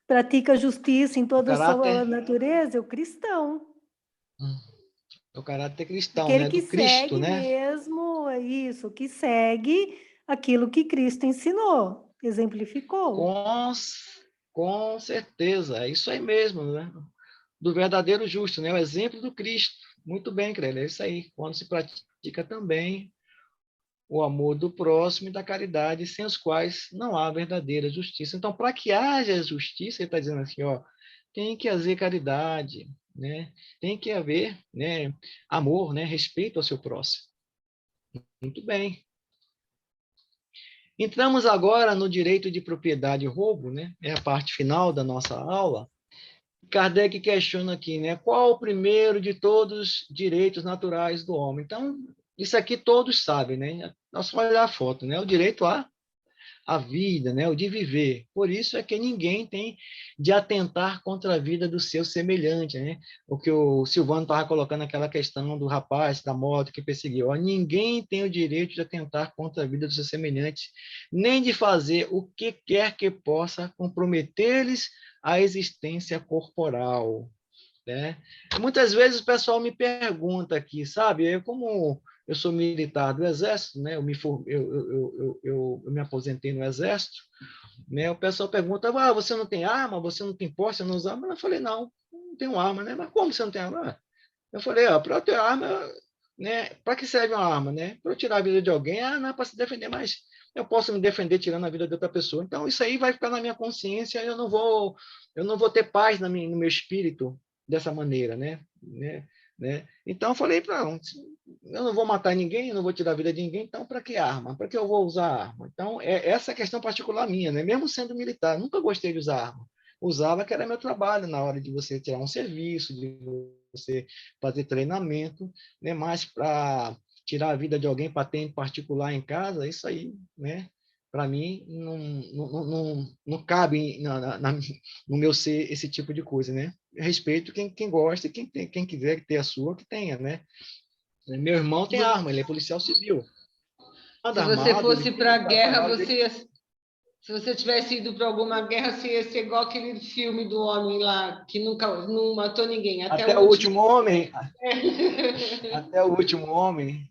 Pratica justiça em toda a sua caráter... natureza, é o cristão. O caráter cristão, aquele né? Que do Cristo, segue né? mesmo, é isso, que segue aquilo que Cristo ensinou, exemplificou. Com certeza, é isso aí mesmo, né? Do verdadeiro justo, né? O exemplo do Cristo. Muito bem, Clélia, é isso aí. Quando se pratica também o amor do próximo e da caridade, sem os quais não há verdadeira justiça. Então, para que haja justiça, ele está dizendo assim, ó, tem que haver caridade, né? Tem que haver, né, amor, né, respeito ao seu próximo. Muito bem. Entramos agora no direito de propriedade e roubo, né? É a parte final da nossa aula. Kardec questiona aqui, né? Qual o primeiro de todos os direitos naturais do homem? Então, isso aqui todos sabem, né? É só olhar a foto, né? O direito à vida, né? O de viver. Por isso é que ninguém tem de atentar contra a vida do seu semelhante, né? O que o Silvano estava colocando aquela questão do rapaz da moto que perseguiu. Ó, ninguém tem o direito de atentar contra a vida do seu semelhante, nem de fazer o que quer que possa comprometer-lhes a existência corporal, né? Muitas vezes o pessoal me pergunta aqui, sabe? Como eu sou militar do Exército, né? Eu me aposentei no Exército, né? O pessoal pergunta, você não tem arma? Você não tem posse? Você não usa arma? Eu falei, não tenho arma, né? Mas como você não tem arma? Eu falei, para eu ter arma, né? Para que serve uma arma, né? Para eu tirar a vida de alguém? Não é para se defender, mas eu posso me defender tirando a vida de outra pessoa. Então, isso aí vai ficar na minha consciência, eu não vou ter paz no meu espírito dessa maneira, né? Então, eu falei, eu não vou matar ninguém, eu não vou tirar a vida de ninguém, então, para que arma? Para que eu vou usar arma? Então, essa é a questão particular minha, né? Mesmo sendo militar, nunca gostei de usar arma. Usava que era meu trabalho, na hora de você tirar um serviço, de você fazer treinamento, né? Mas para tirar a vida de alguém para ter em particular em casa, isso aí, né? Para mim, não cabe no meu ser esse tipo de coisa, né? Eu respeito quem gosta e quem quiser ter a sua, que tenha, né? Meu irmão tem arma, ele é policial civil. Se você fosse para a guerra, se você tivesse ido para alguma guerra, você ia ser igual aquele filme do homem lá, que não matou ninguém. Até o último homem. Até o último homem.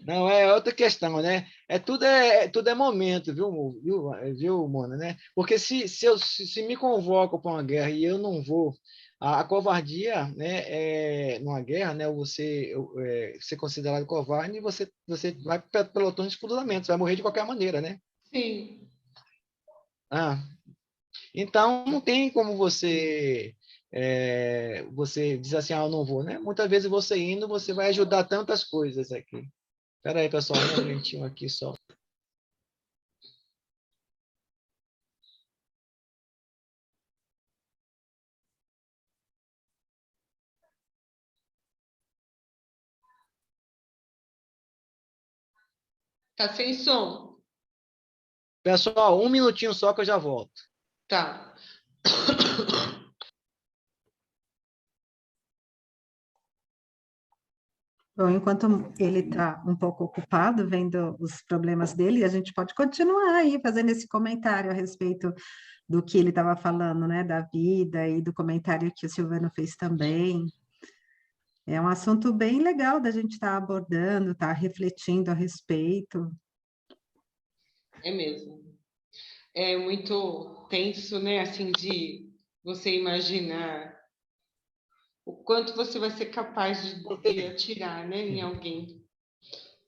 Não, é outra questão, né? Tudo é momento, viu, Mona, né? Porque se me convocam para uma guerra e eu não vou, a covardia, né, numa guerra, né, você ser considerado covarde e você vai para pelotões de fuzilamento, você vai morrer de qualquer maneira, né? Sim. Então, não tem como você diz assim, ah, eu não vou, né? Muitas vezes você indo, você vai ajudar tantas coisas aqui. Espera aí, pessoal, um momentinho aqui só. Tá sem som? Pessoal, um minutinho só que eu já volto. Tá. Bom, enquanto ele está um pouco ocupado vendo os problemas dele, a gente pode continuar aí fazendo esse comentário a respeito do que ele estava falando, né, da vida e do comentário que o Silvano fez também. É um assunto bem legal da gente estar abordando, estar refletindo a respeito. É mesmo. É muito tenso, né? Assim, de você imaginar o quanto você vai ser capaz de atirar, né, em alguém.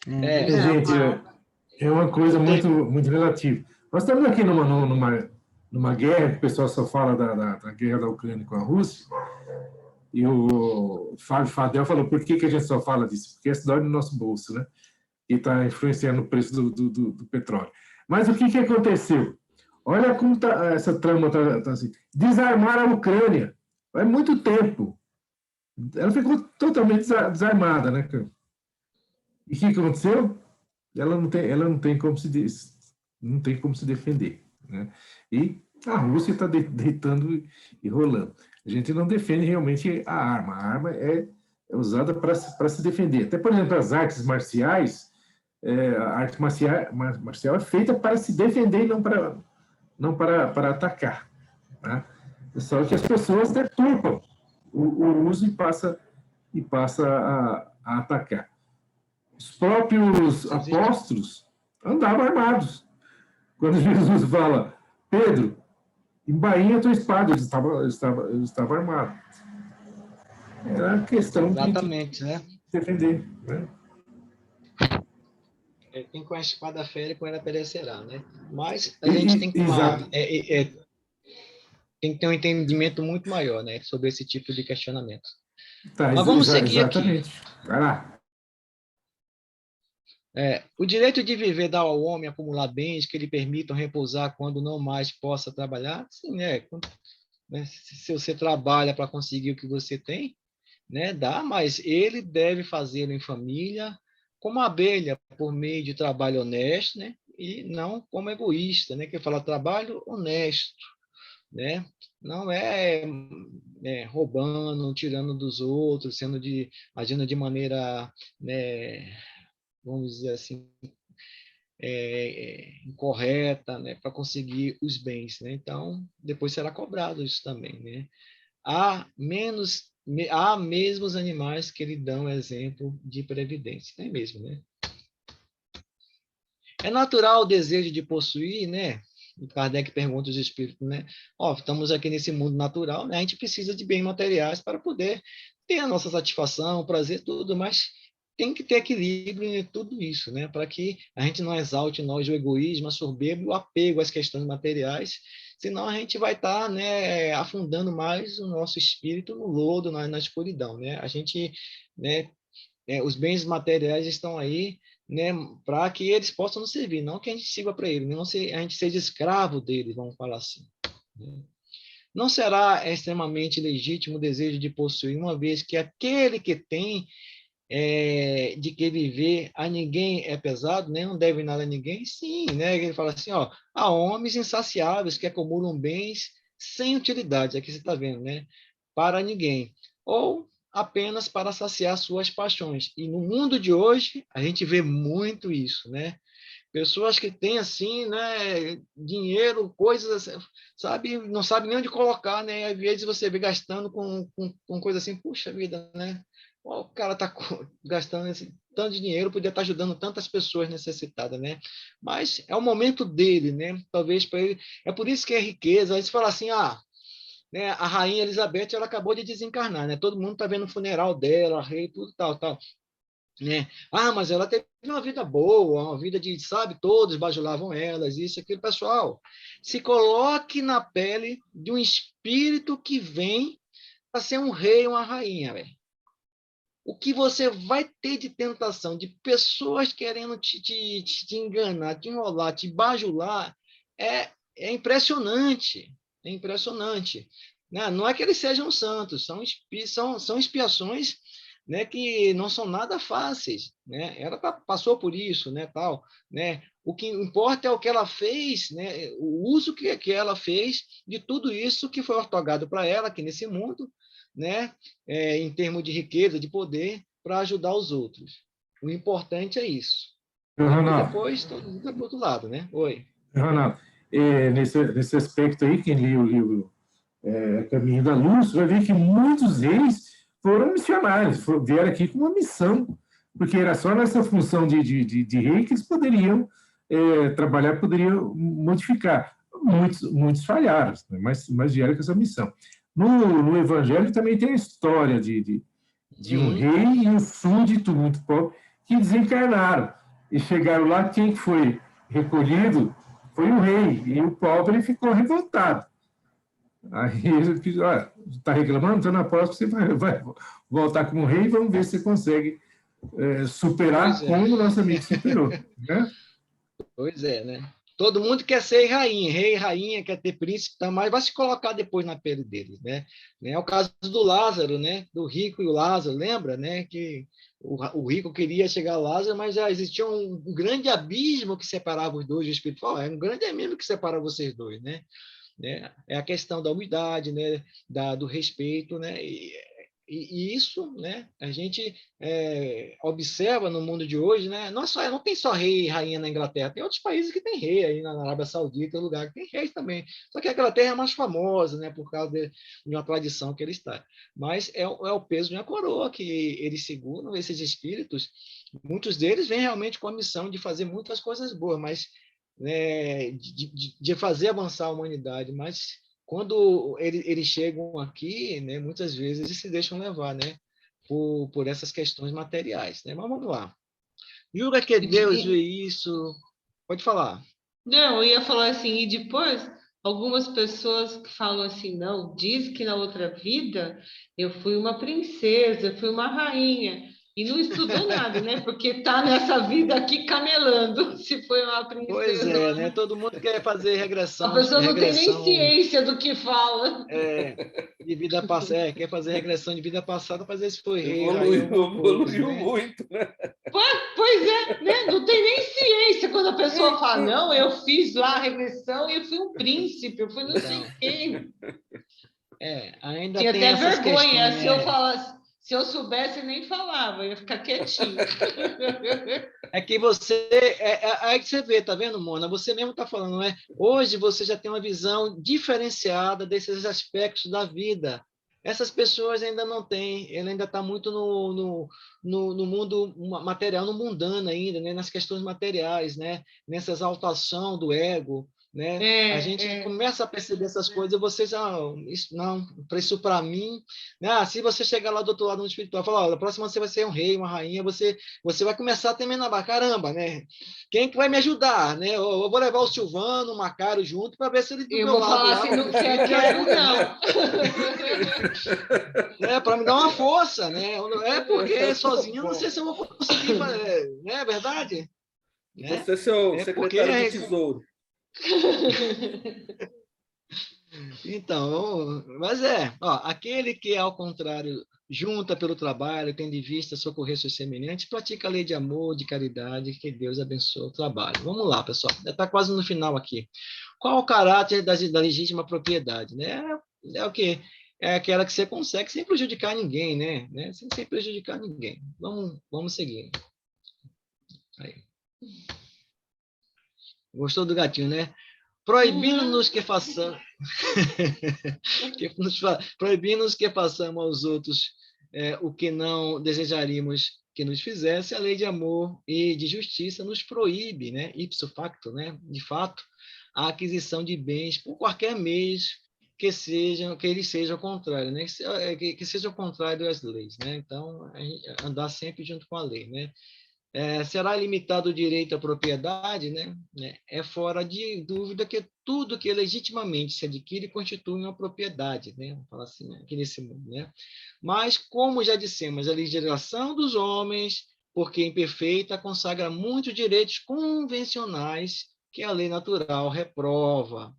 É Gente, verdade. é uma coisa muito relativa. Nós estamos aqui numa guerra, que o pessoal só fala da guerra da Ucrânia com a Rússia, e o Fábio Fadel falou, por que a gente só fala disso? Porque é dói no nosso bolso, né? E está influenciando o preço do petróleo. Mas o que aconteceu? Olha como essa trama está assim. Desarmar a Ucrânia. É muito tempo. Ela ficou totalmente desarmada, né? E o que aconteceu? Ela não tem não tem como se defender, né? E a Rússia está deitando e rolando. A gente não defende realmente a arma. A arma é usada para se defender. Até, por exemplo, as artes marciais, a arte marcial é feita para se defender e não para atacar, né? Só que as pessoas deturpam o uso e passa a atacar. Os próprios apóstolos andavam armados. Quando Jesus fala, Pedro, embainha a tua espada, eles estavam armados. Era questão de Exatamente, né? defender, né? Quem com a espada fere, com ela perecerá, né? Mas a gente tem que Exato. tem que ter um entendimento muito maior, né, sobre esse tipo de questionamento. Tá, Mas vamos seguir aqui. exatamente. Vai lá. O direito de viver dá ao homem acumular bens que lhe permitam repousar quando não mais possa trabalhar? Sim, né? Se você trabalha para conseguir o que você tem, né, dá, mas ele deve fazê-lo em família, como abelha, por meio de trabalho honesto, né, e não como egoísta, né, que fala trabalho honesto, né, não roubando, tirando dos outros, agindo de maneira, né, vamos dizer assim, incorreta, né, para conseguir os bens, né? Então, depois será cobrado isso também, né? Há mesmo os animais que lhe dão exemplo de previdência, não é mesmo, né? É natural o desejo de possuir, né? O Kardec pergunta aos espíritos, né? Estamos aqui nesse mundo natural, né? A gente precisa de bens materiais para poder ter a nossa satisfação, prazer, tudo, mas tem que ter equilíbrio em tudo isso, né? Para que a gente não exalte nós o egoísmo, a soberba e o apego às questões materiais, senão a gente vai estar, né, afundando mais o nosso espírito no lodo, na escuridão, né? A gente, né, os bens materiais estão aí, né, para que eles possam nos servir, não que a gente sirva para eles, não a gente seja escravo deles, vamos falar assim, né? Não será extremamente legítimo o desejo de possuir, uma vez que aquele que tem de que viver a ninguém é pesado, né? Não deve nada a ninguém? Sim, né? Ele fala assim, há homens insaciáveis que acumulam bens sem utilidade, aqui você está vendo, né? Para ninguém. Ou apenas para saciar suas paixões. E no mundo de hoje, a gente vê muito isso, né? Pessoas que têm, assim, né, dinheiro, coisas, sabe, não sabe nem onde colocar, né? Às vezes você vê gastando com coisa assim, puxa vida, né? O cara está gastando esse tanto de dinheiro, podia estar ajudando tantas pessoas necessitadas, né? Mas é o momento dele, né? Talvez para ele. É por isso que é riqueza. Aí você fala assim, né, a rainha Elizabeth, ela acabou de desencarnar, né? Todo mundo está vendo o funeral dela, a rei, tudo tal, tal. né? Ah, mas ela teve uma vida boa, uma vida de, sabe, todos bajulavam elas, isso, aquilo. Pessoal, se coloque na pele de um espírito que vem para ser um rei ou uma rainha, velho. O que você vai ter de tentação, de pessoas querendo te enganar, te enrolar, te bajular, é impressionante. É impressionante. Não é que eles sejam santos, são expiações, né, que não são nada fáceis. Né? Ela passou por isso, né, tal, né? O que importa é o que ela fez, né? O uso que ela fez de tudo isso que foi otorgado para ela aqui nesse mundo, né? Em termos de riqueza, de poder, para ajudar os outros. O importante é isso. E depois, todo mundo vai para o outro lado, né? Oi. Ronaldo, nesse aspecto aí, quem lê o livro Caminho da Luz, vai ver que muitos deles foram missionários, vieram aqui com uma missão, porque era só nessa função de rei que eles poderiam trabalhar, poderiam modificar. Muitos falharam, né? mas vieram com essa missão. No Evangelho também tem a história de um rei e um súdito muito pobre que desencarnaram. E chegaram lá, quem foi recolhido foi o rei, e o pobre ficou revoltado. Aí ele disse, está reclamando? Então, na próxima você vai voltar como rei e vamos ver se você consegue superar como o nosso amigo superou. Né? Pois é, né? Todo mundo quer ser rei e rainha, quer ter príncipe, mas vai se colocar depois na pele deles, né? É o caso do Lázaro, né? Do rico e o Lázaro, lembra, né? Que o rico queria chegar a Lázaro, mas já existia um grande abismo que separava os dois, o Espírito falou, é um grande abismo que separa vocês dois, né? É a questão da humildade, né? Do respeito, né? E isso, né, a gente observa no mundo de hoje, né, não tem só rei e rainha na Inglaterra, tem outros países que tem rei, aí na Arábia Saudita, tem lugar que tem reis também. Só que a Inglaterra é mais famosa, né, por causa de uma tradição que ele está. Mas é o peso de uma coroa que eles seguram, esses espíritos. Muitos deles vêm realmente com a missão de fazer muitas coisas boas, mas de fazer avançar a humanidade, mas quando eles chegam aqui, né, muitas vezes eles se deixam levar, né, por essas questões materiais, né? Mas vamos lá. Julga que Deus vê isso. Pode falar. Não, eu ia falar assim, e depois algumas pessoas que falam assim, não, diz que na outra vida eu fui uma princesa, eu fui uma rainha. E não estudou nada, né? Porque tá nessa vida aqui camelando, se foi uma princesa. Pois é, né? Todo mundo quer fazer regressão. A pessoa não tem nem ciência do que fala. De vida passada, quer fazer regressão de vida passada, fazer se foi rei. Evoluiu muito, né? Pois é, né? Não tem nem ciência quando a pessoa fala, não, eu fiz lá a regressão e eu fui um príncipe, eu fui não sei quem. Ainda tinha tem até essas vergonha, questões, se eu falasse. Se eu soubesse, nem falava, eu ia ficar quietinho. É que você... aí que você vê, tá vendo, Mona? Você mesmo está falando, não é? Hoje você já tem uma visão diferenciada desses aspectos da vida. Essas pessoas ainda não têm, ele ainda está muito no mundo material, no mundano ainda, né? Nas questões materiais, né? Nessa exaltação do ego, né? A gente começa a perceber essas coisas, vocês, isso para mim, né? Se você chegar lá do outro lado no espiritual, falar, olha, a próxima você vai ser um rei, uma rainha, você vai começar a temer na barra, caramba, né? Quem que vai me ajudar, né? Eu vou levar o Silvano, o Macário junto para ver se ele do meu lado falar lá, assim, não quero não. Para me dar uma força, né? Porque sozinho não sei se eu vou conseguir fazer, não é verdade? Você é seu secretário do Tesouro. Então, mas aquele que, ao contrário, junta pelo trabalho, tem de vista socorrer seus semelhantes, pratica a lei de amor, de caridade, que Deus abençoe o trabalho. Vamos lá, pessoal, já está quase no final aqui. Qual o caráter da legítima propriedade? Né? É o quê? É aquela que você consegue sem prejudicar ninguém, né? Sem prejudicar ninguém. Vamos seguir. Aí. Gostou do gatinho, né? Proibindo-nos que façamos proibindo-nos que façamos aos outros o que não desejaríamos que nos fizesse, a lei de amor e de justiça nos proíbe, né, ipso facto, né, de fato, a aquisição de bens por qualquer meio que eles sejam o contrário, né? Que seja o contrário das leis, né? Então, andar sempre junto com a lei, né? Será limitado o direito à propriedade, né? É fora de dúvida que tudo que legitimamente se adquire constitui uma propriedade, né? Vamos falar assim, aqui nesse mundo, né? Mas, como já dissemos, a legislação dos homens, porque imperfeita, consagra muitos direitos convencionais que a lei natural reprova.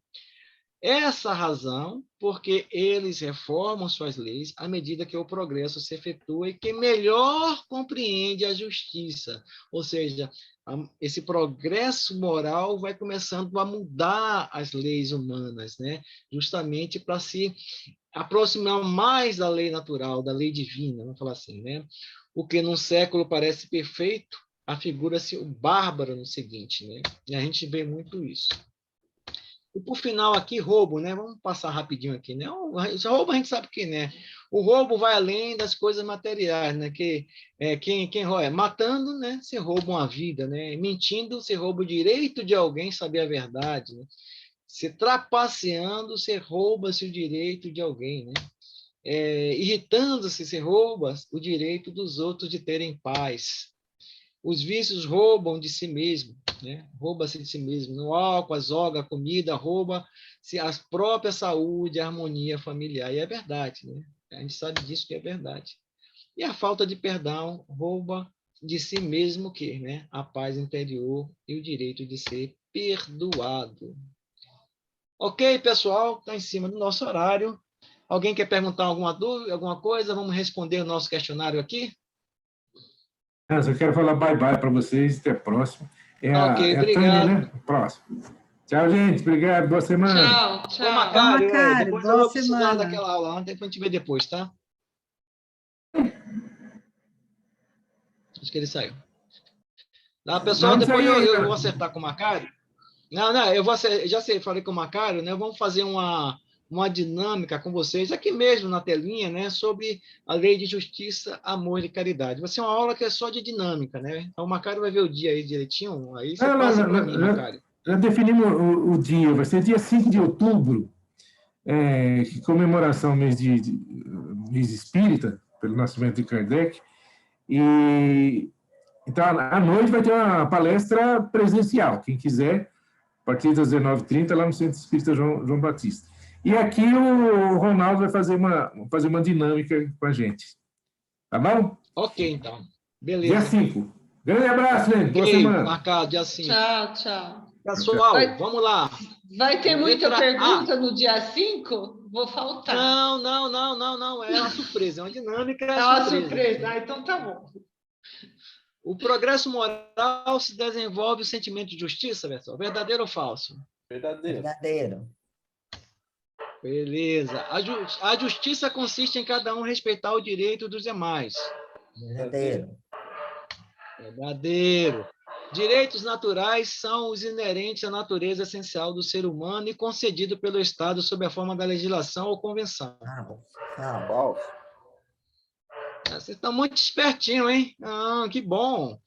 Essa razão, porque eles reformam suas leis à medida que o progresso se efetua e que melhor compreende a justiça. Ou seja, esse progresso moral vai começando a mudar as leis humanas, né? Justamente para se aproximar mais da lei natural, da lei divina, vamos falar assim, né? O que num século parece perfeito, afigura-se o bárbaro no seguinte, né? E a gente vê muito isso. E, por final, aqui, roubo, né? Vamos passar rapidinho aqui, né? O roubo a gente sabe que, né? O roubo vai além das coisas materiais, né? Quem rouba, matando, né? Você rouba uma vida, né? Mentindo, você rouba o direito de alguém saber a verdade, né? Se trapaceando, você rouba-se o direito de alguém, né? Irritando-se, você rouba o direito dos outros de terem paz. Os vícios roubam de si mesmo, né? Rouba-se de si mesmo. No álcool, a droga, a comida, rouba-se a própria saúde, a harmonia familiar. E é verdade, né? A gente sabe disso que é verdade. E a falta de perdão rouba de si mesmo o quê, né? A paz interior e o direito de ser perdoado. Ok, pessoal? Está em cima do nosso horário. Alguém quer perguntar alguma dúvida, alguma coisa? Vamos responder o nosso questionário aqui? Eu só quero falar bye-bye para vocês, até a próxima. Ok, a obrigado. Tânia, né? Próximo. Tchau, gente. Obrigado. Boa semana. Tchau, Ô, tchau. Macário, depois eu boa vou precisar semana. daquela aula lá, depois a gente vê depois, tá? Acho que ele saiu. Não, pessoal, Não depois saiu eu ainda. vou acertar com o Macário. Não, eu vou já sei, falei com o Macário, né? Vamos fazer uma dinâmica com vocês, aqui mesmo na telinha, né? Sobre a lei de justiça, amor e caridade. Vai ser uma aula que é só de dinâmica, né? Então o Macário vai ver o dia aí direitinho, aí você passa para mim, Macário. Já definimos o dia, vai ser dia 5 de outubro, que comemoração mês mês espírita, pelo nascimento de Kardec. Então, à noite vai ter uma palestra presencial, quem quiser, a partir das 19h30, lá no Centro Espírita João Batista. E aqui o Ronaldo vai fazer uma dinâmica com a gente. Tá bom? Ok, então. Beleza. Dia 5. Grande abraço, gente. Boa semana. Marcado, dia 5. Tchau, tchau. Pessoal, vamos lá. Vai ter muita pergunta no dia 5? Vou faltar. Não. É uma surpresa, é uma dinâmica. É uma surpresa. Ah, então tá bom. O progresso moral se desenvolve o sentimento de justiça, pessoal? Verdadeiro ou falso? Verdadeiro. Beleza. A justiça consiste em cada um respeitar o direito dos demais. Verdadeiro. Direitos naturais são os inerentes à natureza essencial do ser humano e concedido pelo Estado sob a forma da legislação ou convenção. Falso. Vocês estão muito espertinhos, hein? Que bom.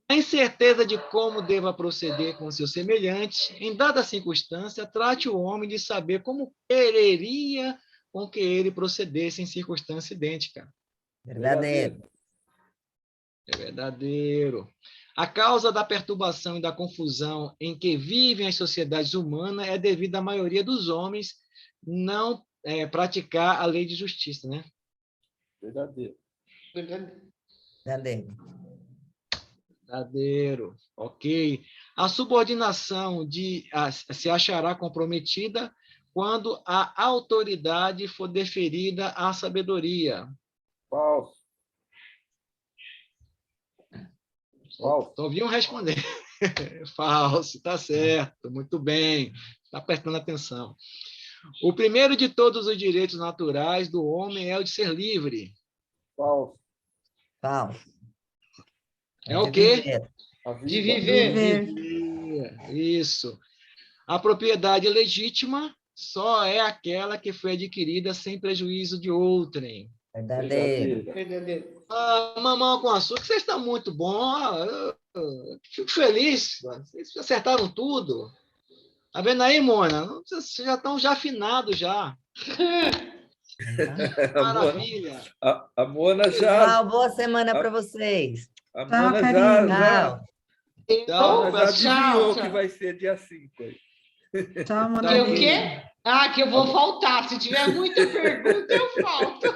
Na incerteza de como deva proceder com seu semelhante, em dada circunstância, trate o homem de saber como quereria com que ele procedesse em circunstância idêntica. Verdadeiro. É verdadeiro. A causa da perturbação e da confusão em que vivem as sociedades humanas é devido à maioria dos homens não praticar a lei de justiça, né? Verdadeiro. Verdadeiro. Ok. A subordinação se achará comprometida quando a autoridade for deferida à sabedoria. Falso. Só vi um responder. Falso, tá certo. Muito bem. Está prestando atenção. O primeiro de todos os direitos naturais do homem é o de ser livre. Falso. É o quê? De viver. Isso. A propriedade legítima só é aquela que foi adquirida sem prejuízo de outrem. Verdadeiro. Mamão com açúcar, vocês estão muito bom. Eu fico feliz. Vocês acertaram tudo. Tá vendo aí, Mona? Vocês já estão afinados já. Maravilha. A Mona Pessoal, boa semana para vocês. A Tchau, Mona Karine. Tchau. Tchau, já adivinhou tchau. que vai ser dia 5 aí. Tchau, Que Mona o Lisa. quê? Ah, que eu vou faltar. Se tiver muita pergunta, eu falto.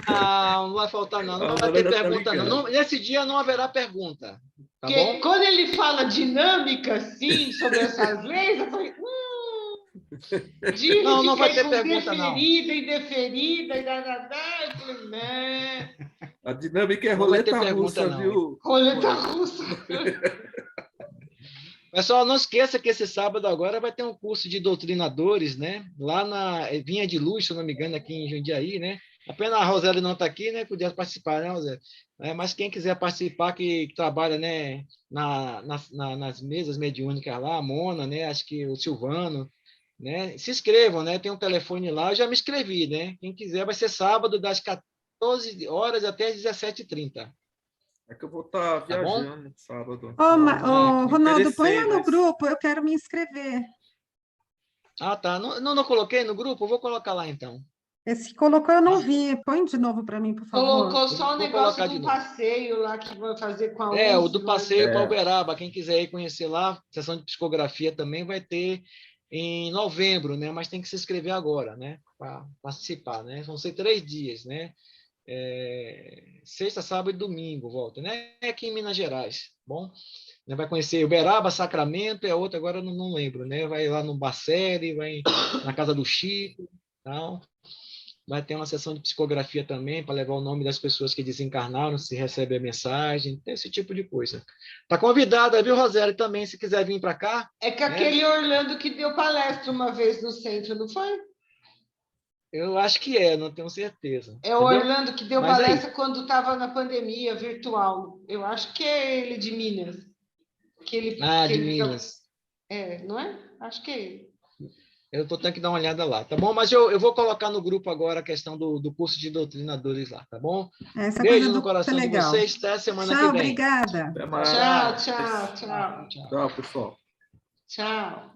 Não vai faltar, não. Não A vai Mona ter já tá pergunta, não. ligando. Nesse dia não haverá pergunta. Tá Porque bom? quando ele fala dinâmica, assim, sobre essas leis, eu falei, Não vai ter com pergunta, não. deferida, indeferida, e dadadá. Eu falei, né? A dinâmica é Não vai ter roleta pergunta, russa, não. viu? Roleta russa. Pessoal, não esqueça que esse sábado agora vai ter um curso de doutrinadores, né? Lá na Vinha de Luz, se eu não me engano, aqui em Jundiaí, né? A pena a Roseli não está aqui, né? Podia participar, né, Roseli? Mas quem quiser participar, que trabalha, né, nas mesas mediúnicas lá, a Mona, né? Acho que o Silvano, né? Se inscrevam, né? Tem um telefone lá, eu já me inscrevi, né? Quem quiser, vai ser sábado, das 14 horas até as 17h30. É que eu vou estar Tá bom? viajando sábado. Ô, Ronaldo, põe interessei, lá no mas- grupo, eu quero me inscrever. Ah, tá. Não coloquei no grupo? Eu vou colocar lá, então. Esse que colocou eu não vi. Põe de novo para mim, por favor. Colocou só o Vou negócio colocar do de novo. passeio lá que vai fazer com a O do USP, passeio É. para Uberaba, quem quiser ir conhecer lá, sessão de psicografia também vai ter em novembro, né? Mas tem que se inscrever agora, né? Para participar, né? Vão ser 3 dias, né? Sexta, sábado e domingo, volta, né? É aqui em Minas Gerais, bom? Vai conhecer Uberaba, Sacramento, é outra, agora eu não lembro, né? Vai lá no Baceri, vai na casa do Chico, tal. Vai ter uma sessão de psicografia também, para levar o nome das pessoas que desencarnaram, se recebe a mensagem, esse tipo de coisa. Está convidada, viu, Roseli, também, se quiser vir para cá. É que aquele Orlando que deu palestra uma vez no centro, não foi? Eu acho que não tenho certeza. É o entendeu? Orlando que deu Mas palestra quando estava na pandemia virtual. Eu acho que é ele de Minas. Que ele, que de ele- Minas. não é? Acho que é ele. Eu estou tendo que dar uma olhada lá, tá bom? Mas eu vou colocar no grupo agora a questão do curso de doutrinadores lá, tá bom? Essa Beijo coisa no do coração é de legal. vocês, até a semana Tchau, que vem. obrigada. Até mais. Tchau, tchau, tchau. Tchau, pessoal. Tchau.